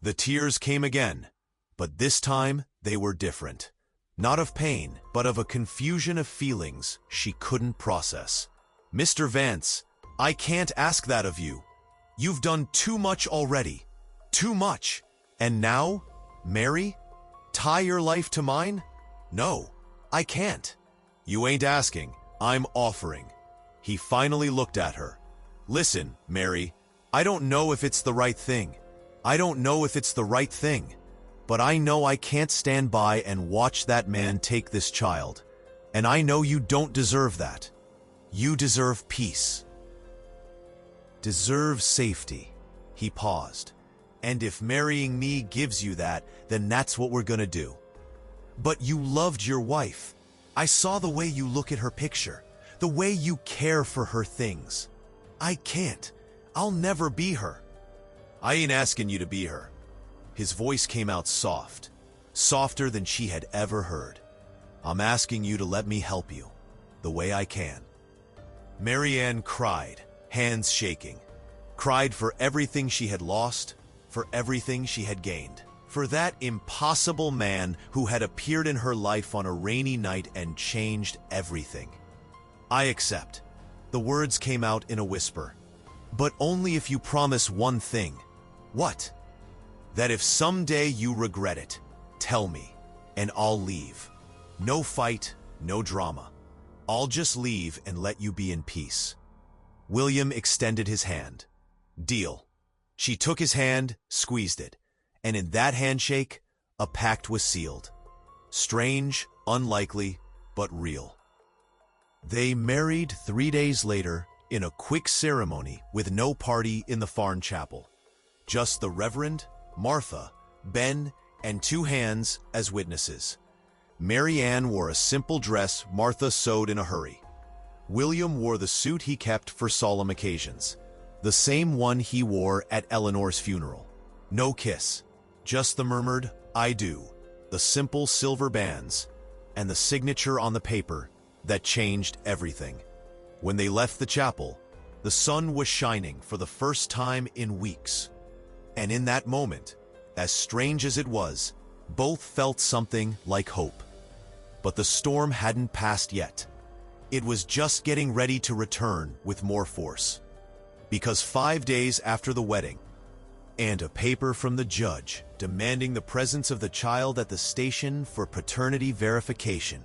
The tears came again, but this time they were different. Not of pain, but of a confusion of feelings she couldn't process. "Mr. Vance, I can't ask that of you. You've done too much already. Too much. And now, Mary? Tie your life to mine? No, I can't." "You ain't asking, I'm offering." He finally looked at her. "Listen, Mary, I don't know if it's the right thing. I don't know if it's the right thing. But I know I can't stand by and watch that man take this child. And I know you don't deserve that. You deserve peace. Deserve safety." He paused. "And if marrying me gives you that, then that's what we're gonna do." "But you loved your wife. I saw the way you look at her picture, the way you care for her things. I can't. I'll never be her." "I ain't asking you to be her." His voice came out soft, softer than she had ever heard. "I'm asking you to let me help you, the way I can." Mary Ann cried, hands shaking. Cried for everything she had lost, for everything she had gained. For that impossible man who had appeared in her life on a rainy night and changed everything. "I accept." The words came out in a whisper. "But only if you promise one thing." "What?" "That if someday you regret it, tell me, and I'll leave. No fight, no drama. I'll just leave and let you be in peace." William extended his hand. "Deal." She took his hand, squeezed it, and in that handshake, a pact was sealed. Strange, unlikely, but real. They married 3 days later in a quick ceremony with no party in the farm chapel. Just the Reverend, Martha, Ben, and 2 hands as witnesses. Mary Ann wore a simple dress Martha sewed in a hurry. William wore the suit he kept for solemn occasions, the same one he wore at Eleanor's funeral. No kiss, just the murmured, "I do," the simple silver bands, and the signature on the paper that changed everything. When they left the chapel, the sun was shining for the first time in weeks. And in that moment, as strange as it was, both felt something like hope. But the storm hadn't passed yet. It was just getting ready to return with more force. Because 5 days after the wedding, and a paper from the judge demanding the presence of the child at the station for paternity verification,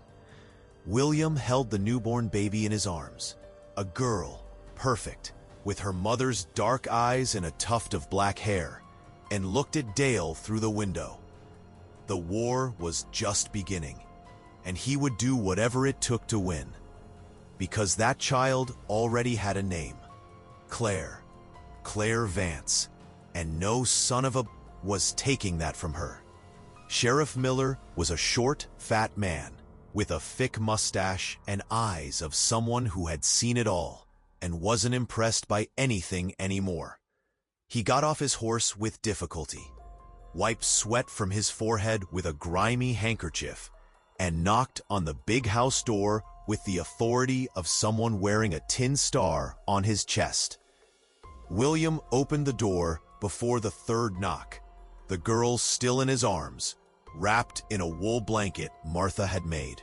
William held the newborn baby in his arms. A girl, perfect, with her mother's dark eyes and a tuft of black hair, and looked at Dale through the window. The war was just beginning, and he would do whatever it took to win. Because that child already had a name. Claire. Claire Vance. And no son of a was taking that from her. Sheriff Miller was a short, fat man, with a thick mustache and eyes of someone who had seen it all, and wasn't impressed by anything anymore. He got off his horse with difficulty, wiped sweat from his forehead with a grimy handkerchief, and knocked on the big house door with the authority of someone wearing a tin star on his chest. William opened the door before the third knock, the girl still in his arms, wrapped in a wool blanket Martha had made.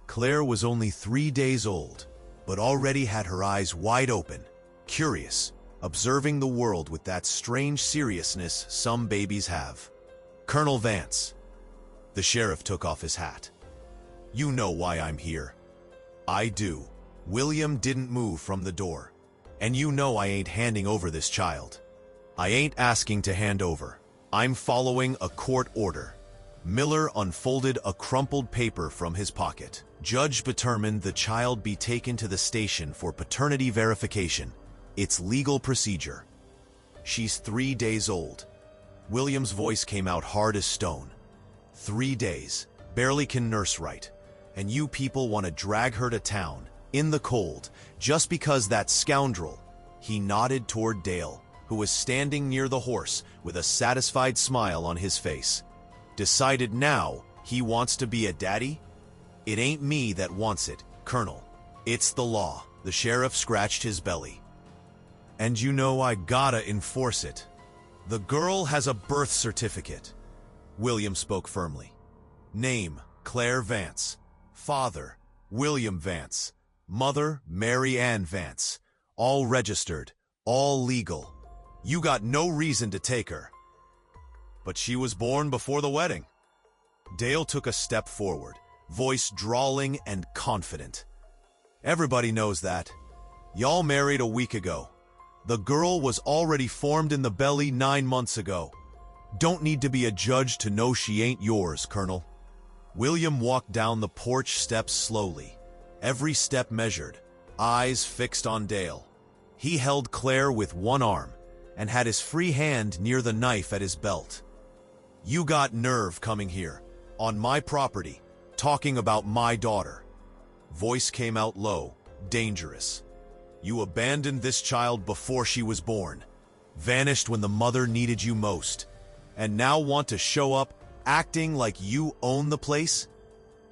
Claire was only 3 days old, but already had her eyes wide open, curious, observing the world with that strange seriousness some babies have. "Colonel Vance." The sheriff took off his hat. "You know why I'm here." "I do." William didn't move from the door. "And you know I ain't handing over this child." "I ain't asking to hand over. I'm following a court order." Miller unfolded a crumpled paper from his pocket. "Judge determined the child be taken to the station for paternity verification. It's legal procedure. She's 3 days old." William's voice came out hard as stone. 3 days. Barely can nurse right. And you people want to drag her to town, in the cold, just because that scoundrel. He nodded toward Dale, who was standing near the horse with a satisfied smile on his face. "Decided now he wants to be a daddy? It ain't me that wants it, Colonel. It's the law." The sheriff scratched his belly. "And you know I gotta enforce it. The girl has a birth certificate." William spoke firmly. "Name, Claire Vance. Father, William Vance. Mother, Mary Ann Vance. All registered, all legal. You got no reason to take her." "But she was born before the wedding." Dale took a step forward, voice drawling and confident. "Everybody knows that. Y'all married a week ago. The girl was already formed in the belly 9 months ago. Don't need to be a judge to know she ain't yours, Colonel." William walked down the porch steps slowly, every step measured, eyes fixed on Dale. He held Claire with one arm and had his free hand near the knife at his belt. "You got nerve coming here, on my property, talking about my daughter." Voice came out low, dangerous. "You abandoned this child before she was born, vanished when the mother needed you most, and now want to show up acting like you own the place?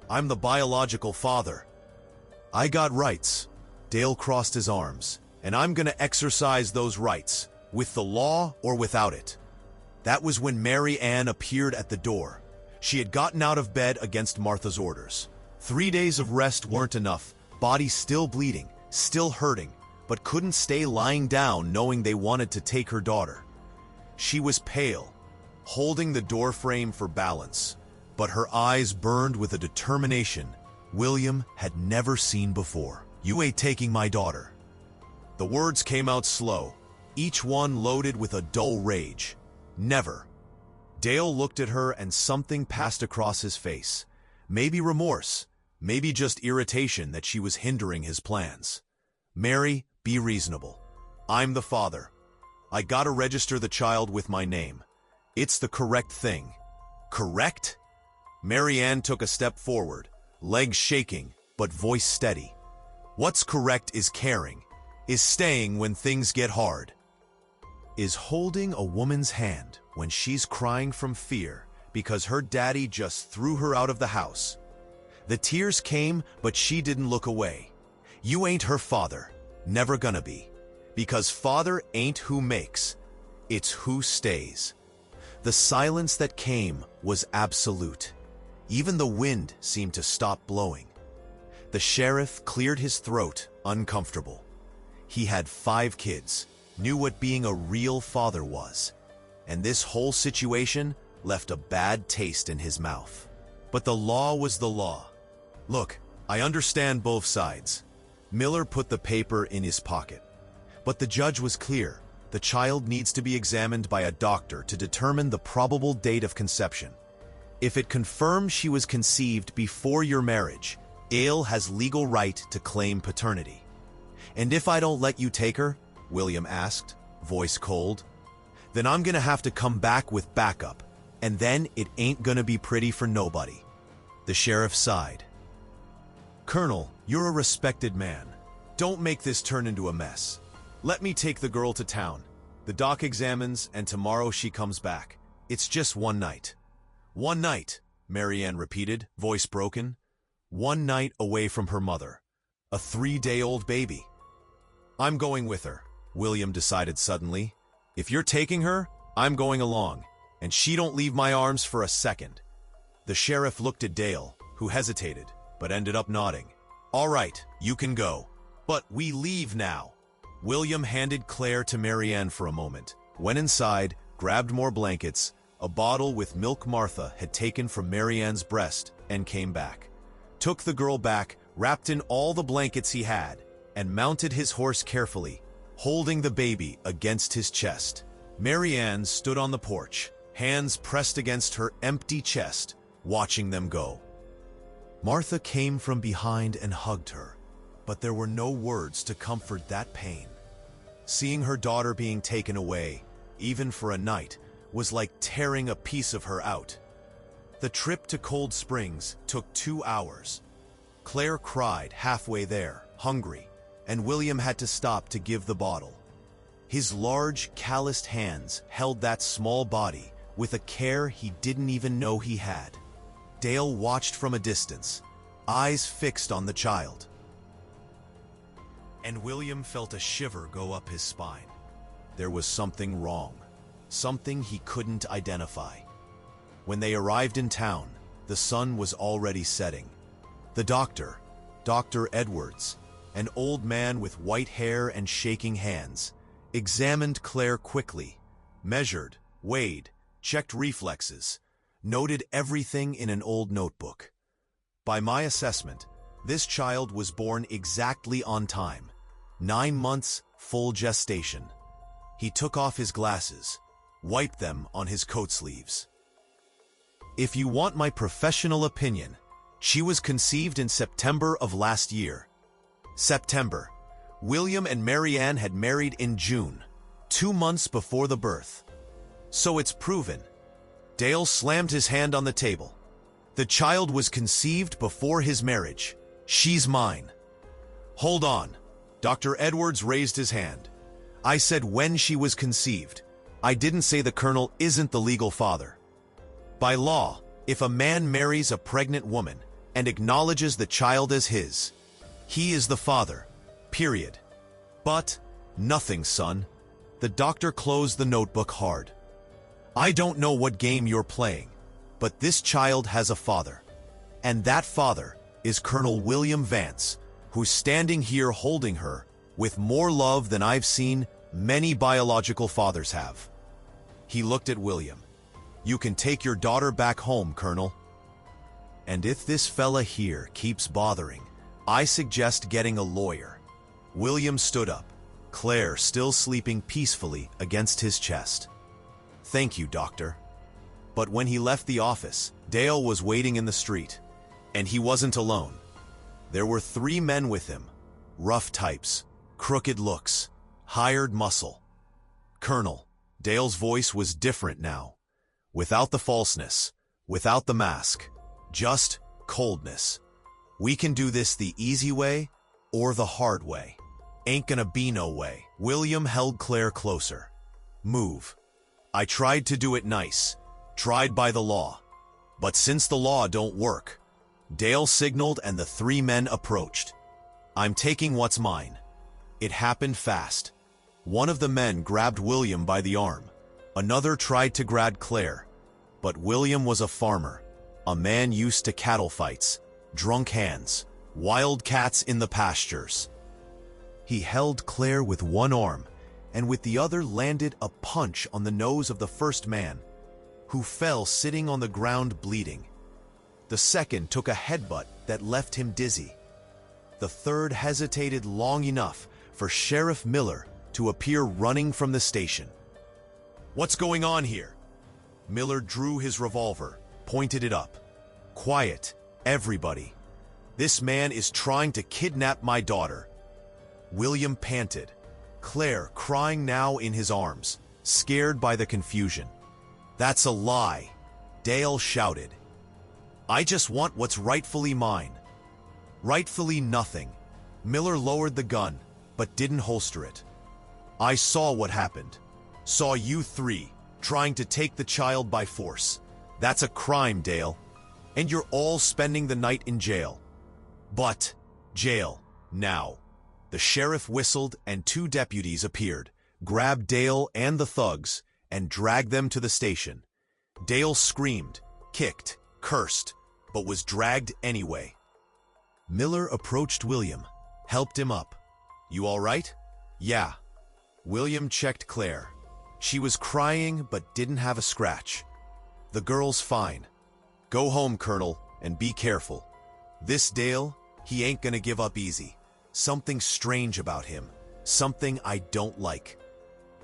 I'm the biological father. I got rights." Dale crossed his arms. "And I'm gonna exercise those rights, with the law or without it." That was when Mary Ann appeared at the door. She had gotten out of bed against Martha's orders. 3 days of rest weren't enough, body still bleeding, still hurting, but couldn't stay lying down knowing they wanted to take her daughter. She was pale, holding the doorframe for balance, but her eyes burned with a determination William had never seen before. "You ain't taking my daughter." The words came out slow, each one loaded with a dull rage. "Never." Dale looked at her and something passed across his face. Maybe remorse, maybe just irritation that she was hindering his plans. "Mary, be reasonable. I'm the father. I gotta register the child with my name. It's the correct thing." "Correct?" Mary Ann took a step forward, legs shaking, but voice steady. What's correct is caring, is staying when things get hard, is holding a woman's hand when she's crying from fear because her daddy just threw her out of the house. The tears came, but she didn't look away. You ain't her father, never gonna be, because father ain't who makes, it's who stays. The silence that came was absolute. Even the wind seemed to stop blowing. The sheriff cleared his throat, uncomfortable. He had 5 kids, knew what being a real father was, and this whole situation left a bad taste in his mouth. But the law was the law. Look, I understand both sides. Miller put the paper in his pocket. But the judge was clear. The child needs to be examined by a doctor to determine the probable date of conception. If it confirms she was conceived before your marriage, Dale has legal right to claim paternity. And if I don't let you take her, William asked, voice cold, then I'm gonna have to come back with backup, and then it ain't gonna be pretty for nobody. The sheriff sighed. Colonel, you're a respected man. Don't make this turn into a mess. Let me take the girl to town. The doc examines, and tomorrow she comes back. It's just one night. One night, Marianne repeated, voice broken. One night away from her mother. A 3-day-old baby. I'm going with her, William decided suddenly. If you're taking her, I'm going along, and she don't leave my arms for a second. The sheriff looked at Dale, who hesitated, but ended up nodding. All right, you can go. But we leave now. William handed Claire to Marianne for a moment, went inside, grabbed more blankets, a bottle with milk Martha had taken from Marianne's breast, and came back. Took the girl back, wrapped in all the blankets he had, and mounted his horse carefully, holding the baby against his chest. Marianne stood on the porch, hands pressed against her empty chest, watching them go. Martha came from behind and hugged her, but there were no words to comfort that pain. Seeing her daughter being taken away, even for a night, was like tearing a piece of her out. The trip to Cold Springs took 2 hours. Claire cried halfway there, hungry, and William had to stop to give the bottle. His large, calloused hands held that small body with a care he didn't even know he had. Dale watched from a distance, eyes fixed on the child. And William felt a shiver go up his spine. There was something wrong, something he couldn't identify. When they arrived in town, the sun was already setting. The doctor, Dr. Edwards, an old man with white hair and shaking hands, examined Claire quickly, measured, weighed, checked reflexes, noted everything in an old notebook. By my assessment, this child was born exactly on time. 9 months, full gestation. He took off his glasses, wiped them on his coat sleeves. If you want my professional opinion, she was conceived in September of last year. September. William and Marianne had married in June, 2 months before the birth. So it's proven. Dale slammed his hand on the table. The child was conceived before his marriage. She's mine. Hold on. Dr. Edwards raised his hand. I said when she was conceived. I didn't say the colonel isn't the legal father. By law, if a man marries a pregnant woman and acknowledges the child as his, he is the father, period. But nothing, son. The doctor closed the notebook hard. I don't know what game you're playing, but this child has a father. And that father is Colonel William Vance, who's standing here holding her with more love than I've seen many biological fathers have. He looked at William. You can take your daughter back home, Colonel. And if this fella here keeps bothering, I suggest getting a lawyer. William stood up, Claire still sleeping peacefully against his chest. Thank you, doctor. But when he left the office, Dale was waiting in the street. And he wasn't alone. There were 3 men with him, rough types, crooked looks, hired muscle. Colonel, Dale's voice was different now. Without the falseness, without the mask, just coldness. We can do this the easy way or the hard way. Ain't gonna be no way. William held Claire closer. Move. I tried to do it nice. Tried by the law. But since the law don't work, Dale signaled and the three men approached. I'm taking what's mine. It happened fast. One of the men grabbed William by the arm. Another tried to grab Claire. But William was a farmer, a man used to cattle fights, drunk hands, wild cats in the pastures. He held Claire with one arm, and with the other landed a punch on the nose of the first man, who fell sitting on the ground bleeding. The second took a headbutt that left him dizzy. The third hesitated long enough for Sheriff Miller to appear running from the station. What's going on here? Miller drew his revolver, pointed it up. Quiet, everybody. This man is trying to kidnap my daughter. William panted, Claire crying now in his arms, scared by the confusion. That's a lie, Dale shouted. I just want what's rightfully mine. Rightfully nothing. Miller lowered the gun, but didn't holster it. I saw what happened. Saw you three trying to take the child by force. That's a crime, Dale. And you're all spending the night in jail. But, jail, now. The sheriff whistled and two deputies appeared, grabbed Dale and the thugs, and dragged them to the station. Dale screamed, kicked, cursed, but was dragged anyway. Miller approached William, helped him up. You all right? Yeah. William checked Claire. She was crying but didn't have a scratch. The girl's fine. Go home, Colonel, and be careful. This Dale, he ain't gonna give up easy. Something strange about him. Something I don't like.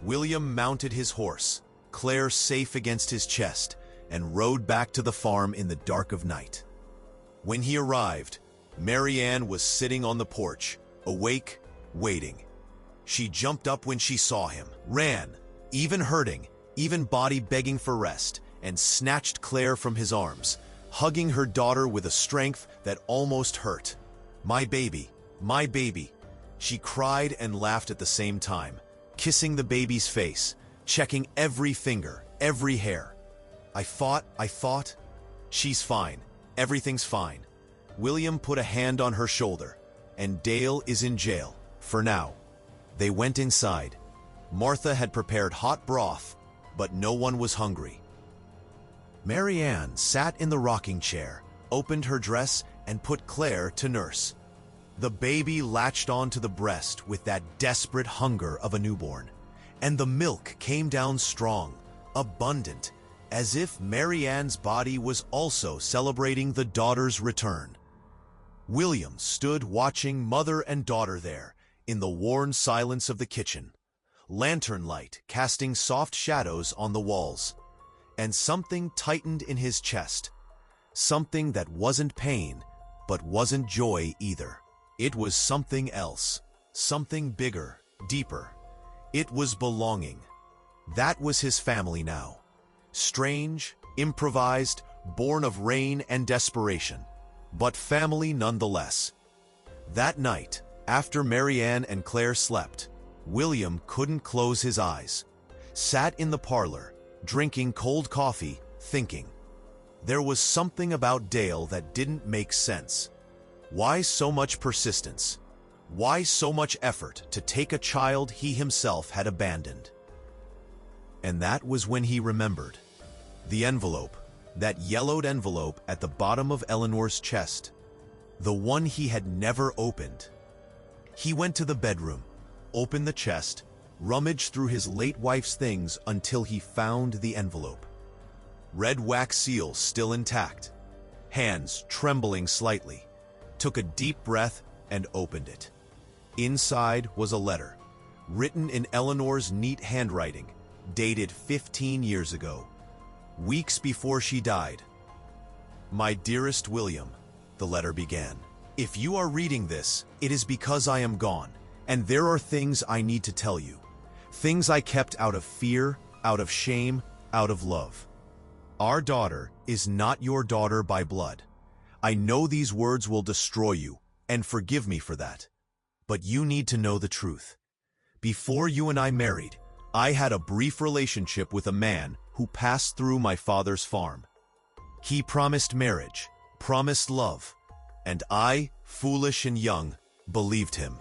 William mounted his horse, Claire safe against his chest, and rode back to the farm in the dark of night. When he arrived, Mary Ann was sitting on the porch, awake, waiting. She jumped up when she saw him, ran, even hurting, even body begging for rest, and snatched Claire from his arms, hugging her daughter with a strength that almost hurt. My baby, she cried and laughed at the same time, kissing the baby's face, checking every finger, every hair. I thought, she's fine, everything's fine. William put a hand on her shoulder, and Dale is in jail, for now. They went inside. Martha had prepared hot broth, but no one was hungry. Mary Ann sat in the rocking chair, opened her dress, and put Claire to nurse. The baby latched onto the breast with that desperate hunger of a newborn, and the milk came down strong, abundant, as if Mary Ann's body was also celebrating the daughter's return. William stood watching mother and daughter there, in the worn silence of the kitchen, lantern light casting soft shadows on the walls, and something tightened in his chest, something that wasn't pain, but wasn't joy either. It was something else, something bigger, deeper. It was belonging. That was his family now. Strange, improvised, born of rain and desperation, but family nonetheless. That night, after Mary Ann and Claire slept, William couldn't close his eyes. Sat in the parlor, drinking cold coffee, thinking. There was something about Dale that didn't make sense. Why so much persistence? Why so much effort to take a child he himself had abandoned? And that was when he remembered. The envelope, that yellowed envelope at the bottom of Eleanor's chest. The one he had never opened. He went to the bedroom, opened the chest, rummaged through his late wife's things until he found the envelope. Red wax seal still intact. Hands trembling slightly. Took a deep breath and opened it. Inside was a letter, written in Eleanor's neat handwriting, dated 15 years ago, weeks before she died. My dearest William, the letter began. If you are reading this, it is because I am gone, and there are things I need to tell you. Things I kept out of fear, out of shame, out of love. Our daughter is not your daughter by blood. I know these words will destroy you, and forgive me for that. but you need to know the truth. Before you and I married, I had a brief relationship with a man who passed through my father's farm. He promised marriage, promised love, and I, foolish and young, believed him.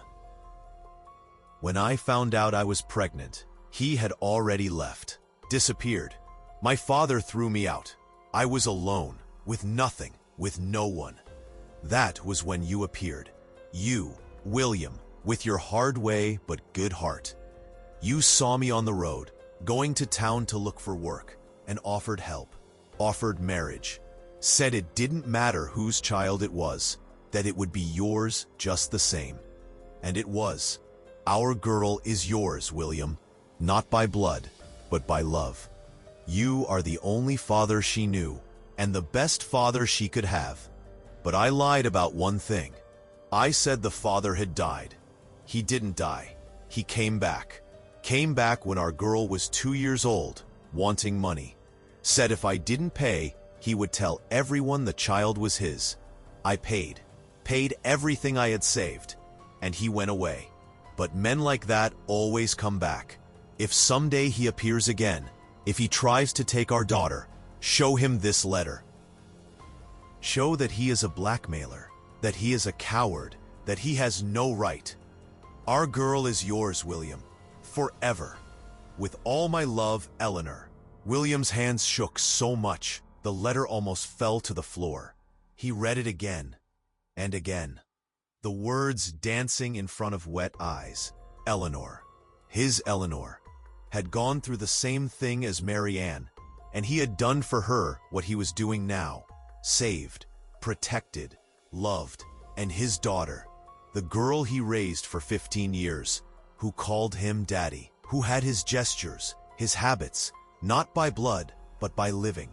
When I found out I was pregnant, he had already left, disappeared. My father threw me out. I was alone, with nothing, with no one. That was when you appeared. You, William, with your hard way but good heart. You saw me on the road, going to town to look for work, and offered help, offered marriage, said it didn't matter whose child it was, that it would be yours just the same. And it was. Our girl is yours, William, not by blood, but by love. You are the only father she knew, and the best father she could have. But I lied about one thing. I said the father had died. He didn't die. He came back. Came back when our girl was 2 years old, wanting money. Said if I didn't pay, he would tell everyone the child was his. I paid everything I had saved, and he went away. But men like that always come back. If someday he appears again, if he tries to take our daughter, show him this letter. Show that he is a blackmailer, that he is a coward, that he has no right. Our girl is yours, William, forever. With all my love, Eleanor. William's hands shook so much, the letter almost fell to the floor. He read it again and again. The words dancing in front of wet eyes. Eleanor, his Eleanor, had gone through the same thing as Mary Ann, and he had done for her what he was doing now. Saved, protected, loved, and his daughter, the girl he raised for 15 years, who called him daddy, who had his gestures, his habits, not by blood, but by living.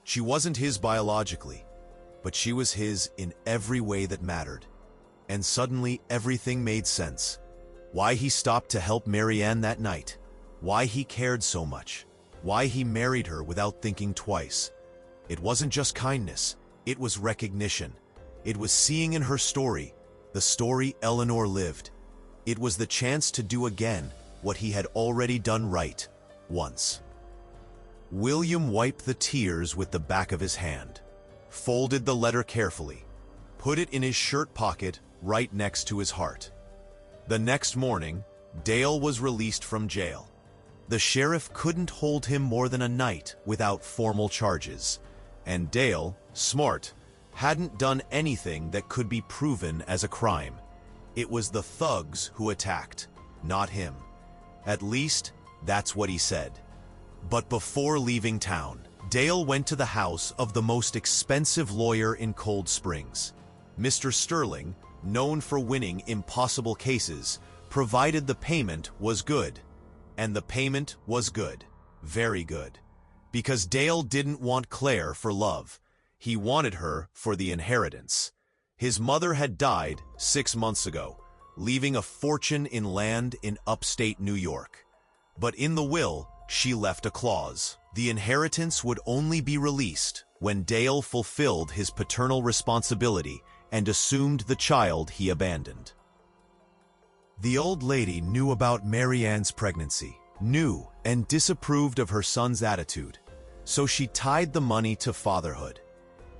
She wasn't his biologically, but she was his in every way that mattered. And suddenly everything made sense. Why he stopped to help Mary Ann that night. Why he cared so much. Why he married her without thinking twice. It wasn't just kindness, it was recognition. It was seeing in her story, the story Eleanor lived. It was the chance to do again what he had already done right, once. William wiped the tears with the back of his hand, folded the letter carefully, put it in his shirt pocket right next to his heart. The next morning, Dale was released from jail. The sheriff couldn't hold him more than a night without formal charges, and Dale, smart, hadn't done anything that could be proven as a crime. It was the thugs who attacked, not him. At least, that's what he said. But before leaving town, Dale went to the house of the most expensive lawyer in Cold Springs. Mr. Sterling, known for winning impossible cases, provided the payment was good. And the payment was good, very good. Because Dale didn't want Claire for love. He wanted her for the inheritance. His mother had died 6 months ago, leaving a fortune in land in upstate New York. But in the will, she left a clause. The inheritance would only be released when Dale fulfilled his paternal responsibility and assumed the child he abandoned. The old lady knew about Mary Ann's pregnancy, knew and disapproved of her son's attitude, so she tied the money to fatherhood.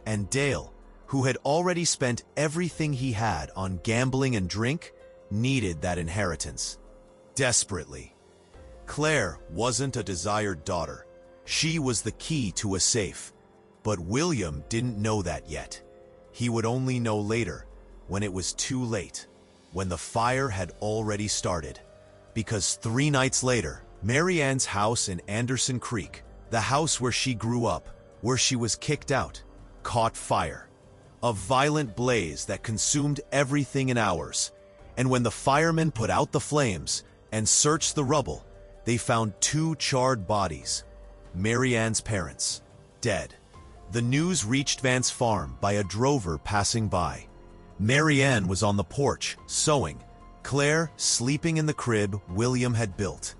And Dale, who had already spent everything he had on gambling and drink, needed that inheritance. Desperately. Claire wasn't a desired daughter. She was the key to a safe. But William didn't know that yet. He would only know later, when it was too late, when the fire had already started. Because 3 nights later, Mary Ann's house in Anderson Creek, the house where she grew up, where she was kicked out, caught fire. A violent blaze that consumed everything in hours. And when the firemen put out the flames and searched the rubble, they found 2 charred bodies. Mary Ann's parents, dead. The news reached Vance Farm by a drover passing by. Mary Ann was on the porch, sewing. Claire sleeping in the crib William had built.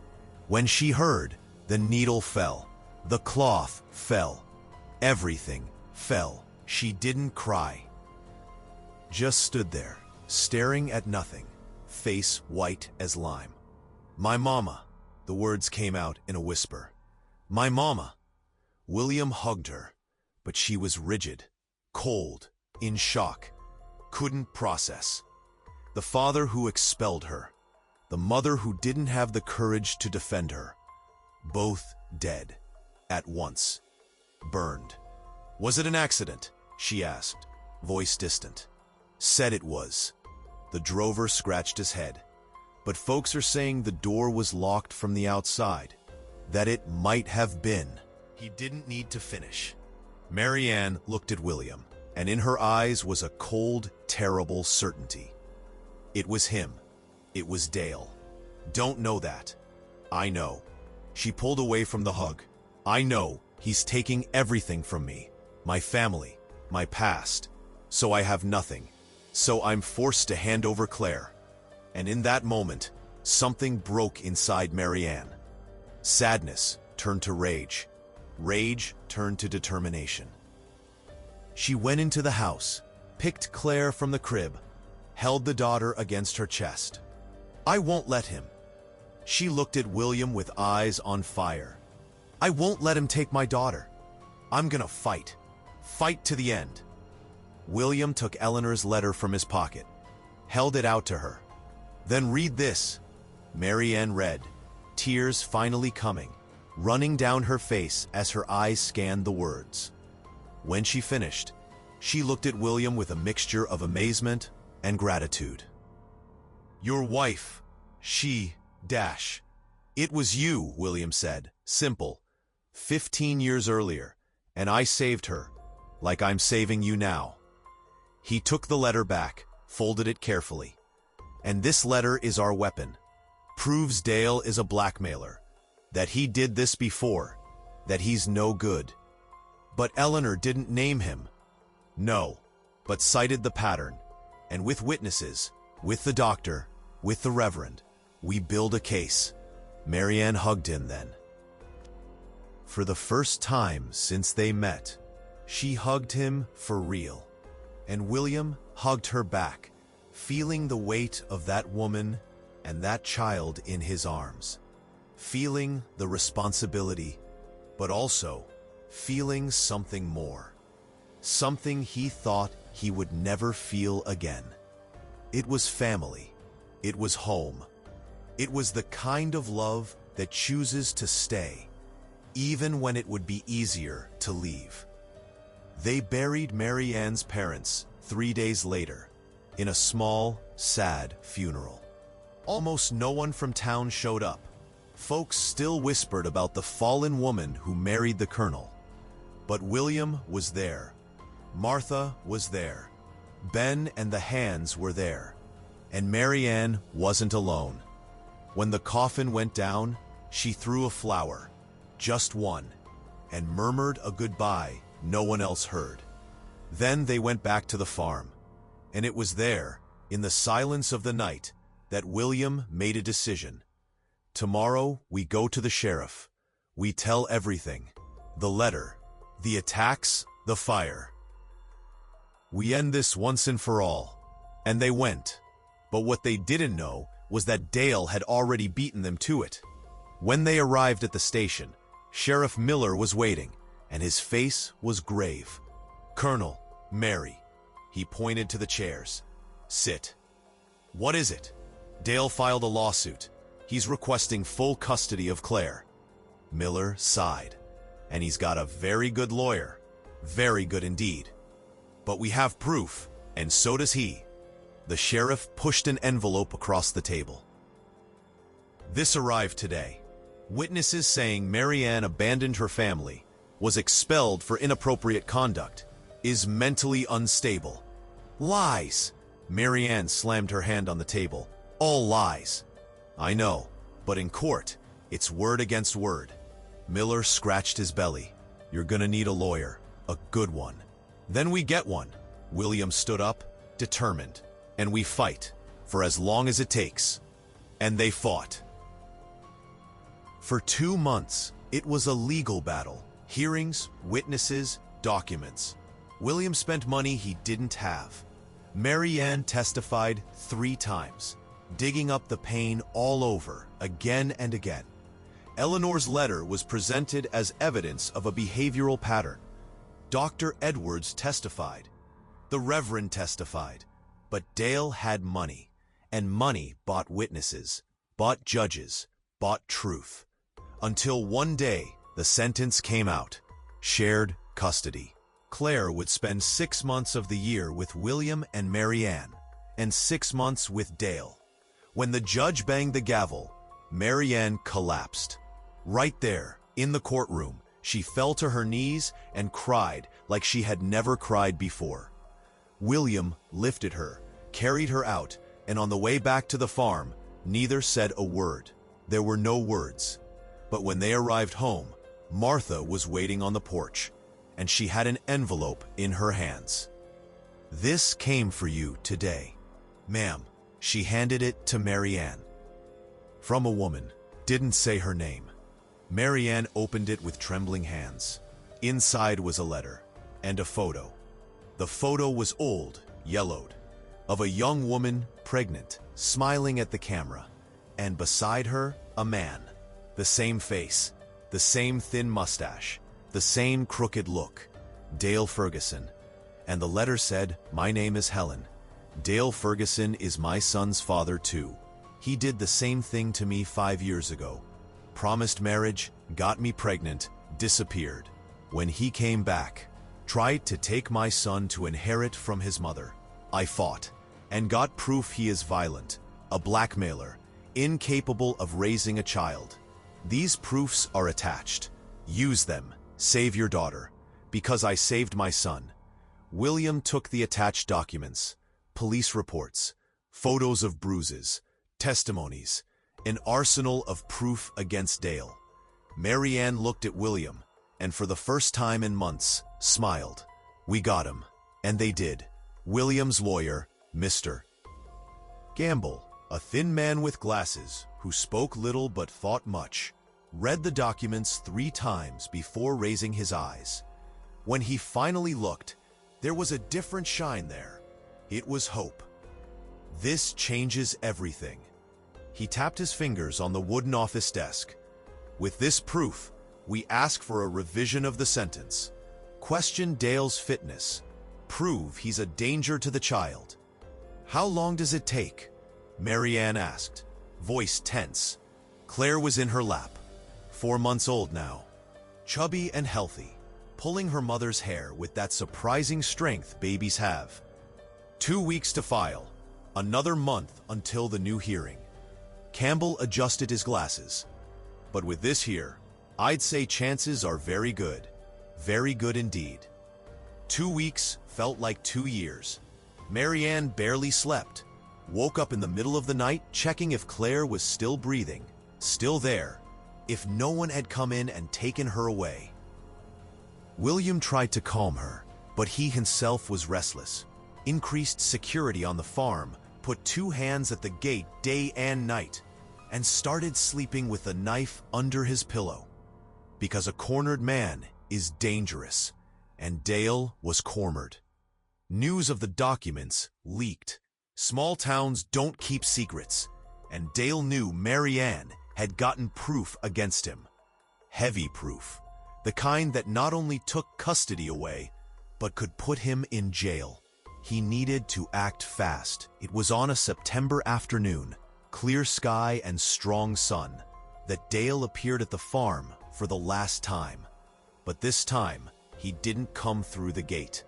When she heard, the needle fell. The cloth fell. Everything fell. She didn't cry. Just stood there, staring at nothing, face white as lime. "My mama," the words came out in a whisper. "My mama." William hugged her, but she was rigid, cold, in shock, couldn't process. The father who expelled her, the mother who didn't have the courage to defend her, both dead, at once, burned. "Was it an accident?" she asked, voice distant. "Said it was." The drover scratched his head. "But folks are saying the door was locked from the outside, that it might have been." He didn't need to finish. Marianne looked at William, and in her eyes was a cold, terrible certainty. It was him. It was Dale. "Don't know that." "I know." She pulled away from the hug. "I know he's taking everything from me, my family, my past. So I have nothing. So I'm forced to hand over Claire." And in that moment, something broke inside Marianne. Sadness turned to rage. Rage turned to determination. She went into the house, picked Claire from the crib, held the daughter against her chest. "I won't let him." She looked at William with eyes on fire. "I won't let him take my daughter. I'm gonna fight. Fight to the end." William took Eleanor's letter from his pocket, held it out to her. "Then read this." Marianne read, tears finally coming, running down her face as her eyes scanned the words. When she finished, she looked at William with a mixture of amazement and gratitude. "Your wife, she, dash. It was you," William said, simple. 15 years earlier, and I saved her, like I'm saving you now." He took the letter back, folded it carefully. "And this letter is our weapon. Proves Dale is a blackmailer, that he did this before, that he's no good." But Eleanor didn't name him. No, but cited the pattern. And with witnesses, with the doctor, with the reverend, we build a case. Marianne hugged him then. For the first time since they met, she hugged him for real. And William hugged her back, feeling the weight of that woman and that child in his arms. Feeling the responsibility, but also feeling something more. Something he thought he would never feel again. It was family. It was home. It was the kind of love that chooses to stay, even when it would be easier to leave. They buried Marianne's parents 3 days later, in a small, sad funeral. Almost no one from town showed up. Folks still whispered about the fallen woman who married the colonel. But William was there. Martha was there. Ben and the Hands were there. And Marianne wasn't alone. When the coffin went down, she threw a flower, just one, and murmured a goodbye no one else heard. Then they went back to the farm, and it was there, in the silence of the night, that William made a decision. Tomorrow we go to the sheriff. We tell everything. The letter, the attacks, the fire. We end this once and for all. And they went. But what they didn't know was that Dale had already beaten them to it. When they arrived at the station, Sheriff Miller was waiting, and his face was grave. "Colonel, Mary." He pointed to the chairs. "Sit." "What is it?" "Dale filed a lawsuit. He's requesting full custody of Claire." Miller sighed. "And he's got a very good lawyer. Very good indeed. But we have proof, and so does he." The sheriff pushed an envelope across the table. This arrived today. Witnesses saying Marianne abandoned her family, was expelled for inappropriate conduct, is mentally unstable. Lies! Marianne slammed her hand on the table. All lies. I know, but in court, it's word against word. Miller scratched his belly. "You're gonna need a lawyer, a good one." "Then we get one." William stood up, determined. "And we fight, for as long as it takes." And they fought. For 2 months, it was a legal battle. Hearings, witnesses, documents. William spent money he didn't have. Marianne testified 3 times. digging up the pain all over, again and again. Eleanor's letter was presented as evidence of a behavioral pattern. Dr. Edwards testified. The Reverend testified. But Dale had money, and money bought witnesses, bought judges, bought truth. Until one day, the sentence came out. Shared custody. Claire would spend 6 months of the year with William and Marianne, and 6 months with Dale. When the judge banged the gavel, Marianne collapsed. Right there, in the courtroom, she fell to her knees and cried like she had never cried before. William lifted her, carried her out, and on the way back to the farm, neither said a word. There were no words. But when they arrived home, Martha was waiting on the porch, and she had an envelope in her hands. "This came for you today, ma'am." She handed it to Marianne. From a woman, didn't say her name. Marianne opened it with trembling hands. Inside was a letter and a photo. The photo was old, yellowed, of a young woman, pregnant, smiling at the camera, and beside her, a man. The same face, the same thin mustache, the same crooked look. Dale Ferguson. And the letter said, "My name is Helen. Dale Ferguson is my son's father too. He did the same thing to me 5 years ago. Promised marriage, got me pregnant, disappeared. When he came back, tried to take my son to inherit from his mother. I fought, and got proof he is violent, a blackmailer, incapable of raising a child. These proofs are attached. Use them, save your daughter, because I saved my son." William took the attached documents, police reports, photos of bruises, testimonies, an arsenal of proof against Dale. Marianne looked at William, and for the first time in months, smiled. "We got him." And they did. William's lawyer, Mr. Gamble, a thin man with glasses, who spoke little but thought much, read the documents 3 times before raising his eyes. When he finally looked, there was a different shine there. It was hope. "This changes everything." He tapped his fingers on the wooden office desk. "With this proof, we ask for a revision of the sentence. Question Dale's fitness. Prove he's a danger to the child." "How long does it take?" Marianne asked, voice tense. Claire was in her lap, 4 months old now, chubby and healthy, pulling her mother's hair with that surprising strength babies have. 2 weeks to file, another month until the new hearing. Campbell adjusted his glasses. "But with this here, I'd say chances are very good indeed." 2 weeks felt like 2 years. Marianne barely slept, woke up in the middle of the night checking if Claire was still breathing, still there, if no one had come in and taken her away. William tried to calm her, but he himself was restless. Increased security on the farm, put 2 hands at the gate day and night, and started sleeping with a knife under his pillow. Because a cornered man is dangerous, and Dale was cornered. News of the documents leaked. Small towns don't keep secrets, and Dale knew Marianne had gotten proof against him. Heavy proof, the kind that not only took custody away, but could put him in jail. He needed to act fast. It was on a September afternoon, clear sky and strong sun, that Dale appeared at the farm for the last time. But this time, he didn't come through the gate.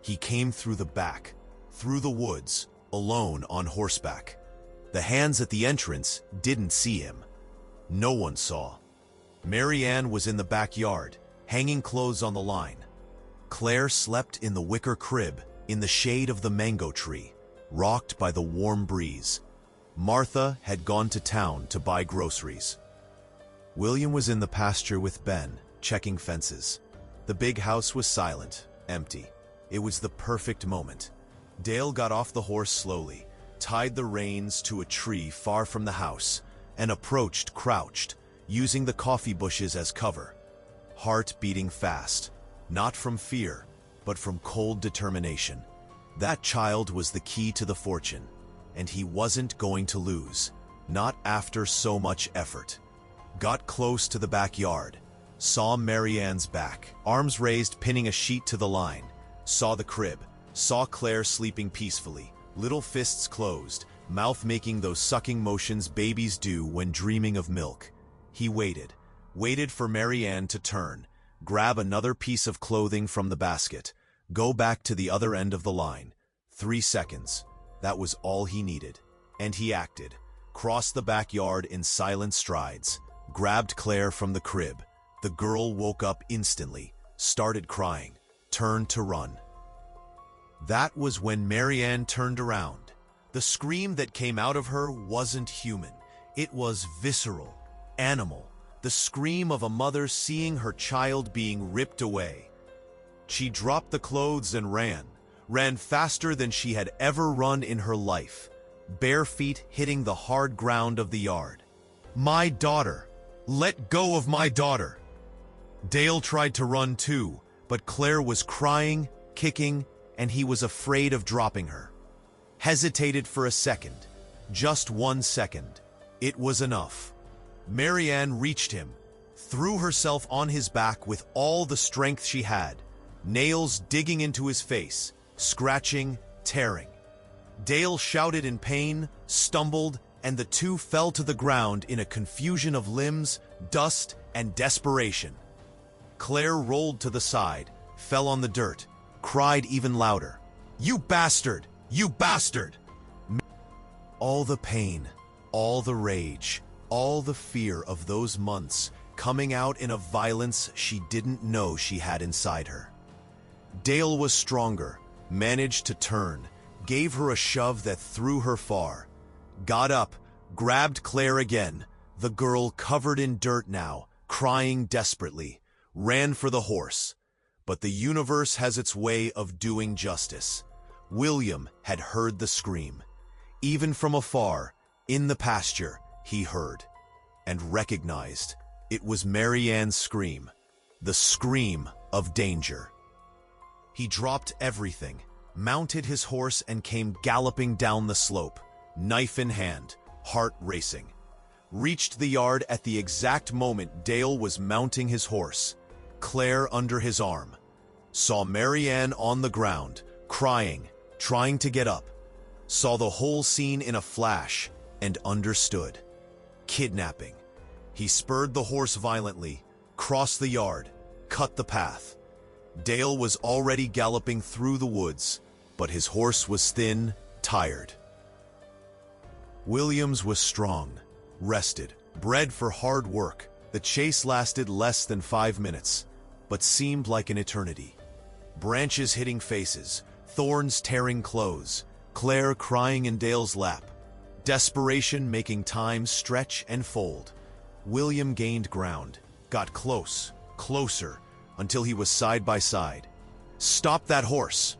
He came through the back, through the woods, alone on horseback. The hands at the entrance didn't see him. No one saw. Marianne was in the backyard, hanging clothes on the line. Claire slept in the wicker crib, in the shade of the mango tree, rocked by the warm breeze. Martha had gone to town to buy groceries. William was in the pasture with Ben, checking fences. The big house was silent, empty. It was the perfect moment. Dale got off the horse slowly, tied the reins to a tree far from the house, and approached crouched, using the coffee bushes as cover. Heart beating fast, not from fear, but from cold determination. That child was the key to the fortune. and he wasn't going to lose. Not after so much effort. Got close to the backyard. Saw Marianne's back, arms raised, pinning a sheet to the line. Saw the crib. Saw Claire sleeping peacefully, little fists closed, mouth making those sucking motions babies do when dreaming of milk. He waited for Marianne to turn, grab another piece of clothing from the basket, go back to the other end of the line. 3 seconds. That was all he needed. And he acted. Crossed the backyard in silent strides, grabbed Claire from the crib. The girl woke up instantly, started crying, turned to run. That was when Marianne turned around. The scream that came out of her wasn't human. It was visceral, animal, the scream of a mother seeing her child being ripped away. She dropped the clothes and ran faster than she had ever run in her life, bare feet hitting the hard ground of the yard. "My daughter! Let go of my daughter!" Dale tried to run too, but Claire was crying, kicking, and he was afraid of dropping her. Hesitated for a second. Just 1 second. It was enough. Marianne reached him, threw herself on his back with all the strength she had, nails digging into his face, scratching, tearing. Dale shouted in pain, stumbled, and the two fell to the ground in a confusion of limbs, dust, and desperation. Claire rolled to the side, fell on the dirt, cried even louder. "You bastard! You bastard!" All the pain, all the rage, all the fear of those months coming out in a violence she didn't know she had inside her. Dale was stronger, managed to turn, gave her a shove that threw her far. Got up, grabbed Claire again, the girl covered in dirt now, crying desperately, ran for the horse. But the universe has its way of doing justice. William had heard the scream. Even from afar, in the pasture, he heard and recognized it was Marianne's scream, the scream of danger. He dropped everything, mounted his horse, and came galloping down the slope, knife in hand, heart racing. Reached the yard at the exact moment Dale was mounting his horse, Claire under his arm. Saw Marianne on the ground, crying, trying to get up. Saw the whole scene in a flash and understood. Kidnapping. He spurred the horse violently, crossed the yard, cut the path. Dale was already galloping through the woods, but his horse was thin, tired. Williams was strong, rested, bred for hard work. The chase lasted less than 5 minutes, but seemed like an eternity. Branches hitting faces, thorns tearing clothes, Claire crying in Dale's lap, desperation making time stretch and fold. William gained ground, got closer, until he was side by side. "Stop that horse!"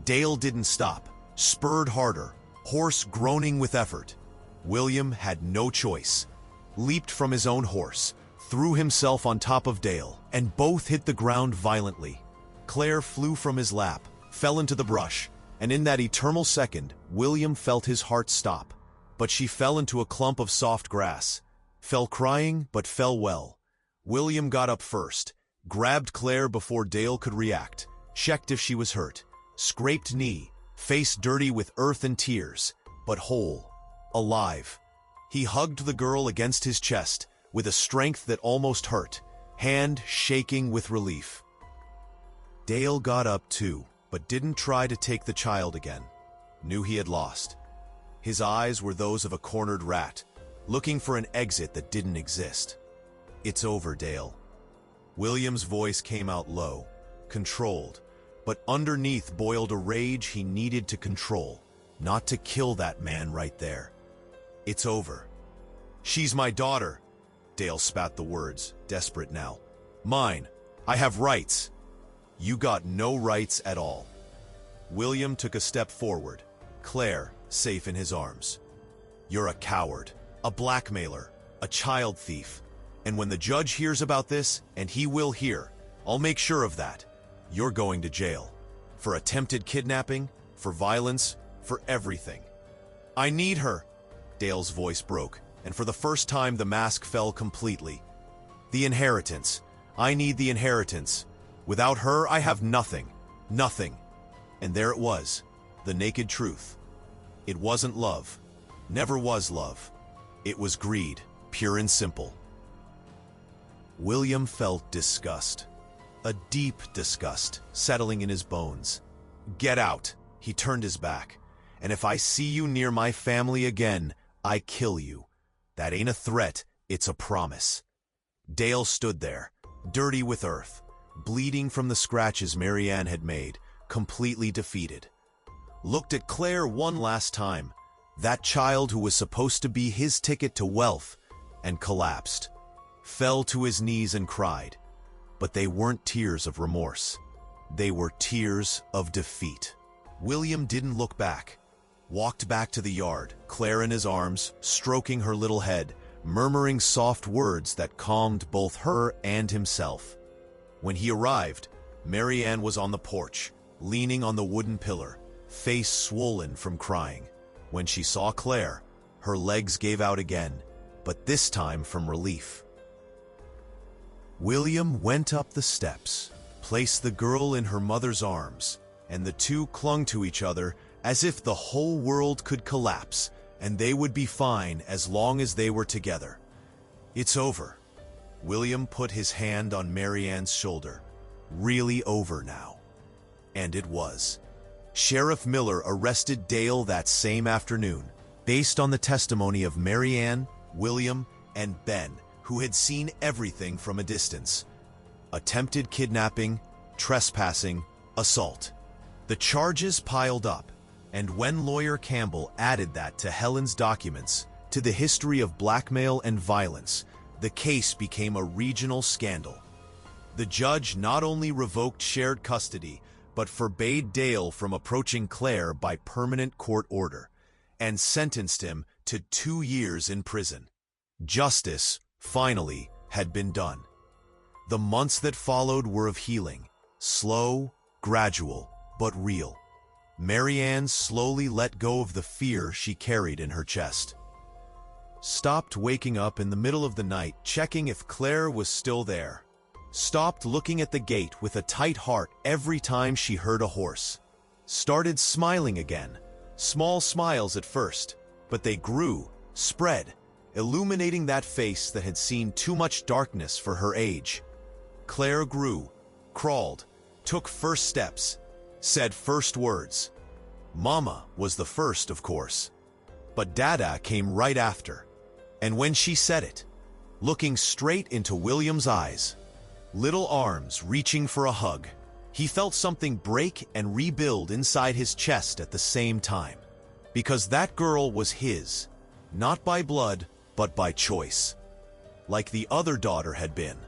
Dale didn't stop, spurred harder, horse groaning with effort. William had no choice. Leaped from his own horse, threw himself on top of Dale, and both hit the ground violently. Claire flew from his lap, fell into the brush, and in that eternal second, William felt his heart stop. But she fell into a clump of soft grass. Fell crying, but fell well. William got up first, grabbed Claire before Dale could react, checked if she was hurt, scraped knee, face dirty with earth and tears, but whole, alive. He hugged the girl against his chest, with a strength that almost hurt, hand shaking with relief. Dale got up too, but didn't try to take the child again. Knew he had lost. His eyes were those of a cornered rat, looking for an exit that didn't exist. "It's over, Dale." William's voice came out low, controlled, but underneath boiled a rage he needed to control, not to kill that man right there. "It's over." "She's my daughter." Dale spat the words, desperate now. "Mine. I have rights." "You got no rights at all." William took a step forward, Claire safe in his arms. "You're a coward, a blackmailer, a child thief. And when the judge hears about this, and he will hear, I'll make sure of that, you're going to jail. For attempted kidnapping, for violence, for everything. I need her. Dale's voice broke, and for the first time the mask fell completely. The inheritance. I need the inheritance. Without her, I have nothing. Nothing. And there it was, the naked truth. It wasn't love. Never was love. It was greed, pure and simple. William felt disgust. A deep disgust, settling in his bones. Get out. He turned his back. And if I see you near my family again, I kill you. That ain't a threat, it's a promise. Dale stood there, dirty with earth, bleeding from the scratches Marianne had made, completely defeated. Looked at Claire one last time, that child who was supposed to be his ticket to wealth, and collapsed. Fell to his knees and cried. But they weren't tears of remorse. They were tears of defeat. William didn't look back. Walked back to the yard, Claire in his arms, stroking her little head, murmuring soft words that calmed both her and himself. When he arrived, Marianne was on the porch, leaning on the wooden pillar, face swollen from crying. When she saw Claire, her legs gave out again, but this time from relief. William went up the steps, placed the girl in her mother's arms, and the two clung to each other as if the whole world could collapse and they would be fine as long as they were together. It's over. William put his hand on Marianne's shoulder. Really over now. And it was. Sheriff Miller arrested Dale that same afternoon, based on the testimony of Marianne, William, and Ben, who had seen everything from a distance. Attempted kidnapping, trespassing, assault. The charges piled up, and when lawyer Campbell added that to Helen's documents, to the history of blackmail and violence, the case became a regional scandal. The judge not only revoked shared custody, but forbade Dale from approaching Claire by permanent court order, and sentenced him to 2 years in prison. Justice, finally, had been done. The months that followed were of healing, slow, gradual, but real. Marianne slowly let go of the fear she carried in her chest. Stopped waking up in the middle of the night checking if Claire was still there. Stopped looking at the gate with a tight heart every time she heard a horse. Started smiling again. Small smiles at first, but they grew, spread, illuminating that face that had seen too much darkness for her age. Claire grew, crawled, took first steps, said first words. Mama was the first, of course. But Dada came right after. And when she said it, looking straight into William's eyes, little arms reaching for a hug, he felt something break and rebuild inside his chest at the same time. Because that girl was his, not by blood, but by choice. Like the other daughter had been.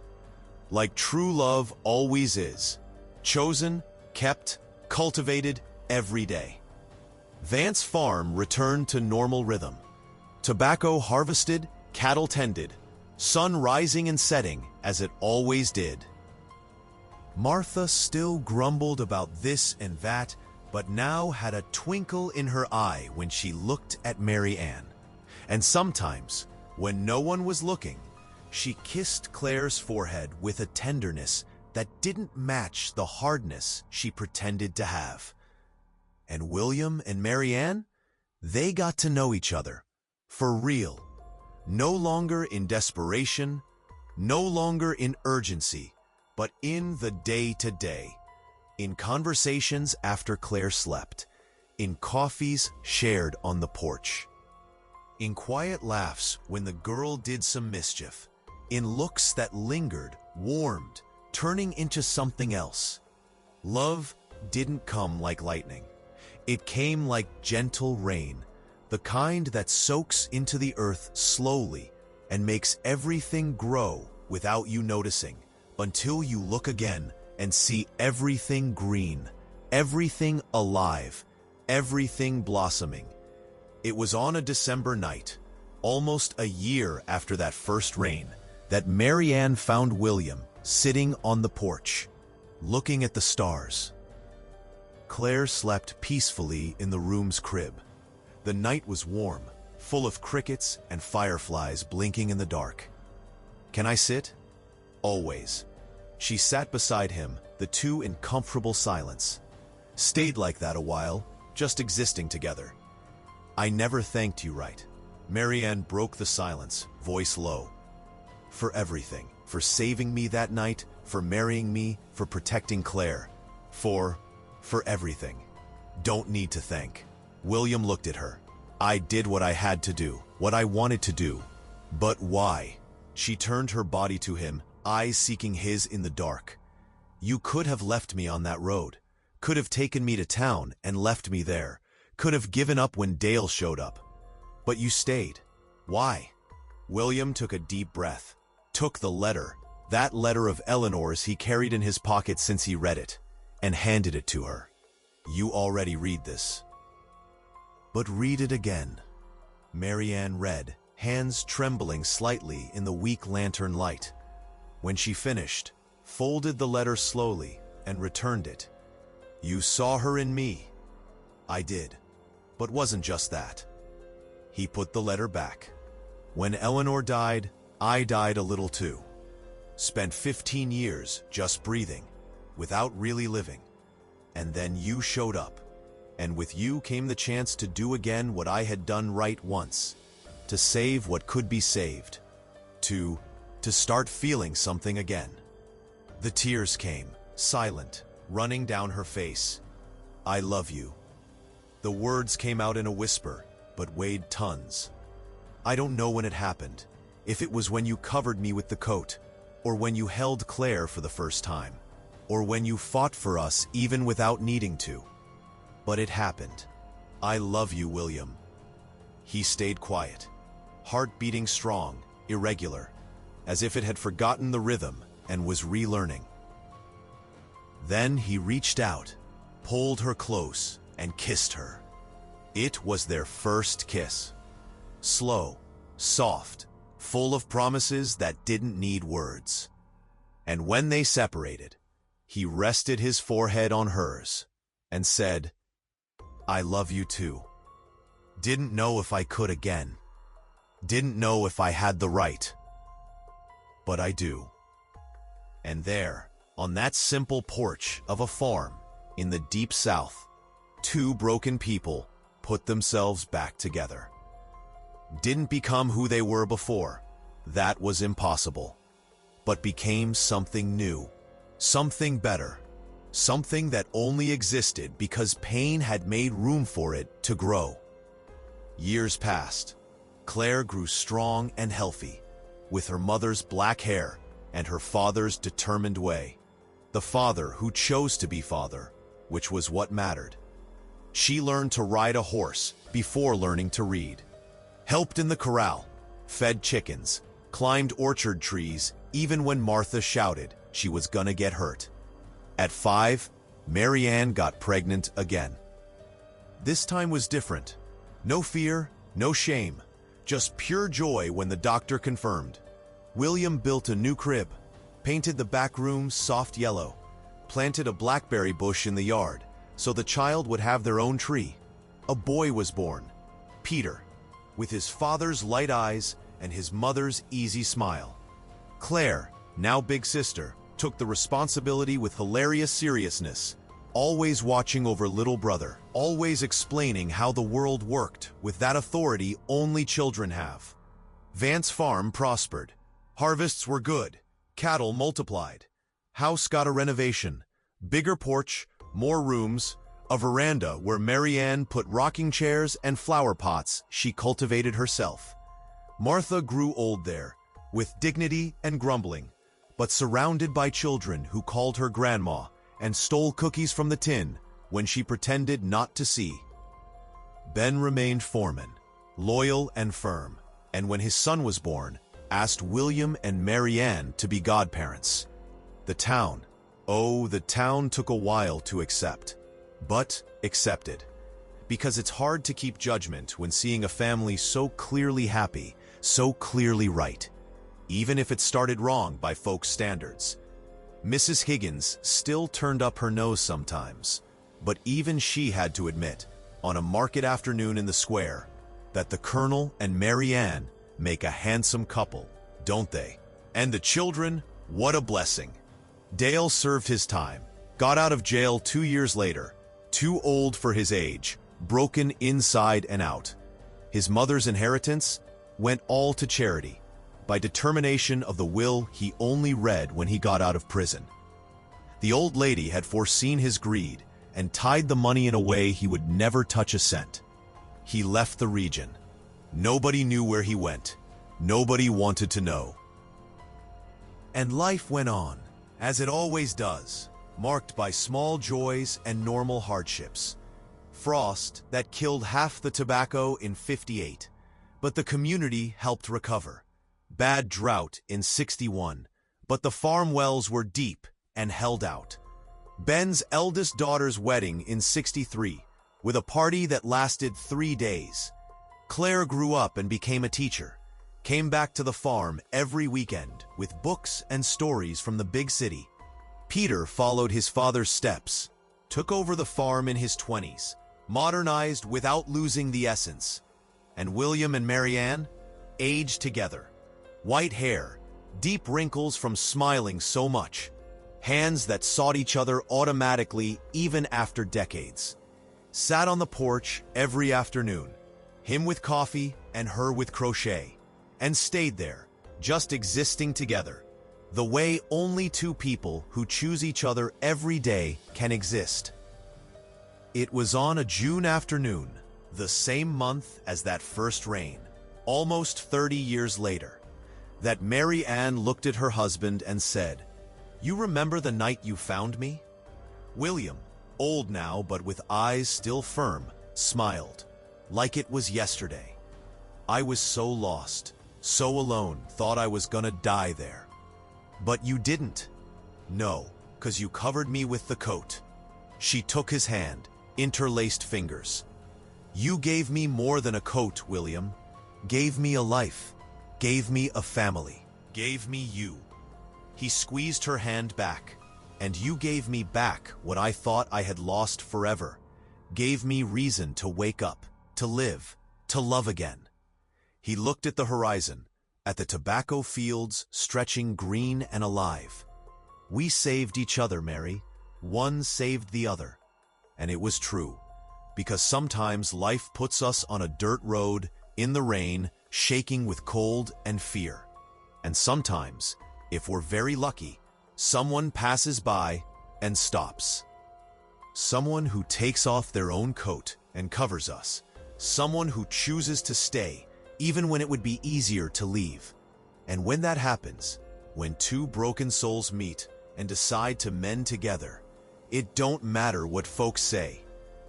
Like true love always is. Chosen, kept, cultivated every day. Vance Farm returned to normal rhythm. Tobacco harvested, cattle tended, sun rising and setting as it always did. Martha still grumbled about this and that, but now had a twinkle in her eye when she looked at Marianne. And sometimes, when no one was looking, she kissed Claire's forehead with a tenderness that didn't match the hardness she pretended to have. And William and Marianne, they got to know each other, for real. No longer in desperation, no longer in urgency, but in the day-to-day. In conversations after Claire slept, in coffees shared on the porch, in quiet laughs when the girl did some mischief, in looks that lingered, warmed, turning into something else. Love didn't come like lightning. It came like gentle rain, the kind that soaks into the earth slowly and makes everything grow without you noticing, until you look again and see everything green, everything alive, everything blossoming. It was on a December night, almost a year after that first rain, that Marianne found William sitting on the porch, looking at the stars. Claire slept peacefully in the room's crib. The night was warm, full of crickets and fireflies blinking in the dark. "Can I sit?" "Always." She sat beside him, the two in comfortable silence. Stayed like that a while, just existing together. "I never thanked you right." Marianne broke the silence, voice low. "For everything. For saving me that night, for marrying me, for protecting Claire. For everything. Don't need to thank." William looked at her. "I did what I had to do, what I wanted to do. But why?" She turned her body to him, eyes seeking his in the dark. "You could have left me on that road. Could have taken me to town and left me there. Could have given up when Dale showed up. But you stayed. Why?" William took a deep breath. Took the letter, that letter of Eleanor's he carried in his pocket since he read it, and handed it to her. "You already read this." "But read it again." Marianne read, hands trembling slightly in the weak lantern light. When she finished, folded the letter slowly and returned it. "You saw her in me." "I did. But wasn't just that." He put the letter back. "When Eleanor died, I died a little too. Spent 15 years just breathing, without really living. And then you showed up. And with you came the chance to do again what I had done right once. To save what could be saved. To start feeling something again." The tears came, silent, running down her face. "I love you." The words came out in a whisper, but weighed tons. "I don't know when it happened. If it was when you covered me with the coat, or when you held Claire for the first time, or when you fought for us even without needing to. But it happened. I love you, William." He stayed quiet, heart beating strong, irregular, as if it had forgotten the rhythm and was relearning. Then he reached out, pulled her close, and kissed her. It was their first kiss. Slow, soft, full of promises that didn't need words. And when they separated, he rested his forehead on hers and said, "I love you too. Didn't know if I could again. Didn't know if I had the right. But I do." And there, on that simple porch of a farm in the deep South, two broken people put themselves back together. Didn't become who they were before. That was impossible. But became something new, something better, something that only existed because pain had made room for it to grow. Years passed. Claire grew strong and healthy, with her mother's black hair and her father's determined way. The father who chose to be father, which was what mattered. She learned to ride a horse before learning to read. Helped in the corral, fed chickens, climbed orchard trees even when Martha shouted she was gonna get hurt. At 5, Marianne got pregnant again. This time was different. No fear, no shame, just pure joy when the doctor confirmed. William built a new crib, painted the back rooms soft yellow, planted a blackberry bush in the yard so the child would have their own tree. A boy was born, Peter, with his father's light eyes and his mother's easy smile. Claire, now big sister, took the responsibility with hilarious seriousness, always watching over little brother, always explaining how the world worked with that authority only children have. Vance Farm prospered. Harvests were good. Cattle multiplied. House got a renovation. Bigger porch, more rooms, a veranda where Marianne put rocking chairs and flower pots she cultivated herself. Martha grew old there, with dignity and grumbling, but surrounded by children who called her grandma and stole cookies from the tin when she pretended not to see. Ben remained foreman, loyal and firm, and when his son was born, asked William and Marianne to be godparents. The town took a while to accept, but accepted. Because it's hard to keep judgment when seeing a family so clearly happy, so clearly right, even if it started wrong by folks' standards. Mrs. Higgins still turned up her nose sometimes, but even she had to admit, on a market afternoon in the square, that the Colonel and Mary Ann make a handsome couple, don't they? And the children, what a blessing. Dale served his time, got out of jail 2 years later, too old for his age, broken inside and out. His mother's inheritance went all to charity, by determination of the will he only read when he got out of prison. The old lady had foreseen his greed and tied the money in a way he would never touch a cent. He left the region. Nobody knew where he went. Nobody wanted to know. And life went on, as it always does, marked by small joys and normal hardships. Frost that killed half the tobacco in '58, but the community helped recover. Bad drought in '61, but the farm wells were deep and held out. Ben's eldest daughter's wedding in '63, with a party that lasted 3 days. Claire grew up and became a teacher, came back to the farm every weekend with books and stories from the big city. Peter followed his father's steps, took over the farm in his 20s, modernized without losing the essence. And William and Mary Ann aged together. White hair, deep wrinkles from smiling so much, hands that sought each other automatically even after decades. Sat on the porch every afternoon, him with coffee and her with crochet, and stayed there, just existing together, the way only two people who choose each other every day can exist. It was on a June afternoon, the same month as that first rain, almost 30 years later, that Mary Ann looked at her husband and said, "You remember the night you found me?" William, old now but with eyes still firm, smiled, like it was yesterday. "I was so lost, so alone, thought I was gonna die there." "But you didn't." "No, 'cause you covered me with the coat." She took his hand, interlaced fingers. "You gave me more than a coat, William. Gave me a life. Gave me a family. Gave me you." He squeezed her hand back. "And you gave me back what I thought I had lost forever. Gave me reason to wake up, to live, to love again." He looked at the horizon, at the tobacco fields stretching green and alive. "We saved each other, Mary. One saved the other." And it was true, because sometimes life puts us on a dirt road, in the rain, shaking with cold and fear. And sometimes, if we're very lucky, someone passes by and stops. Someone who takes off their own coat and covers us. Someone who chooses to stay, even when it would be easier to leave. And when that happens, when two broken souls meet and decide to mend together, it don't matter what folks say.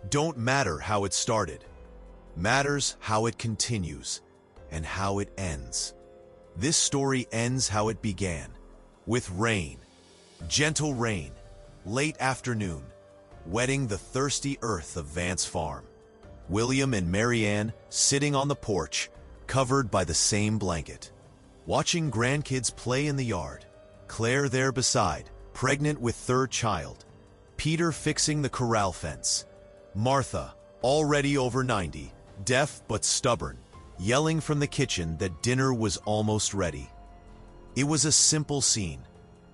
Don't matter how it started. Matters how it continues and how it ends. This story ends how it began, with rain, gentle rain, late afternoon, wetting the thirsty earth of Vance Farm. William and Mary Ann sitting on the porch, covered by the same blanket, watching grandkids play in the yard. Claire there beside, pregnant with third child. Peter fixing the corral fence. Martha, already over 90, deaf but stubborn, yelling from the kitchen that dinner was almost ready. It was a simple scene,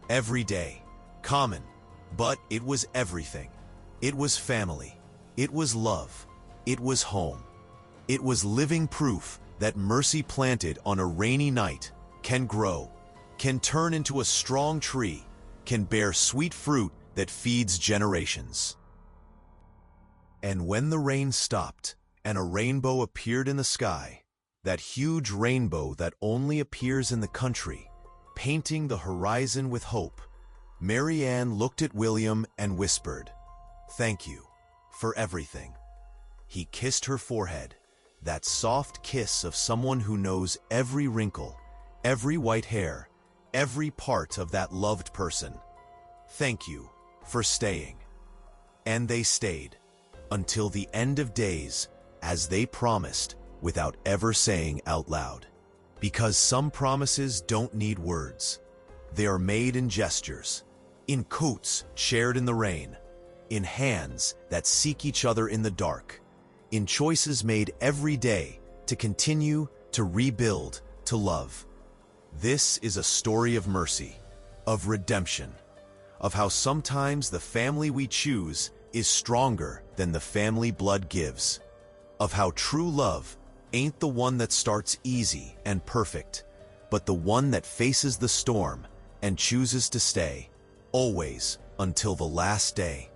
every day, common, but it was everything. It was family. It was love. It was home. It was living proof that mercy planted on a rainy night can grow, can turn into a strong tree, can bear sweet fruit that feeds generations. And when the rain stopped and a rainbow appeared in the sky, that huge rainbow that only appears in the country, painting the horizon with hope, Mary Ann looked at William and whispered, "Thank you for everything." He kissed her forehead, that soft kiss of someone who knows every wrinkle, every white hair, every part of that loved person. "Thank you for staying." And they stayed, until the end of days, as they promised, without ever saying out loud. Because some promises don't need words. They are made in gestures, in coats shared in the rain, in hands that seek each other in the dark, in choices made every day to continue, to rebuild, to love. This is a story of mercy, of redemption, of how sometimes the family we choose is stronger than the family blood gives, of how true love ain't the one that starts easy and perfect, but the one that faces the storm and chooses to stay, always until the last day.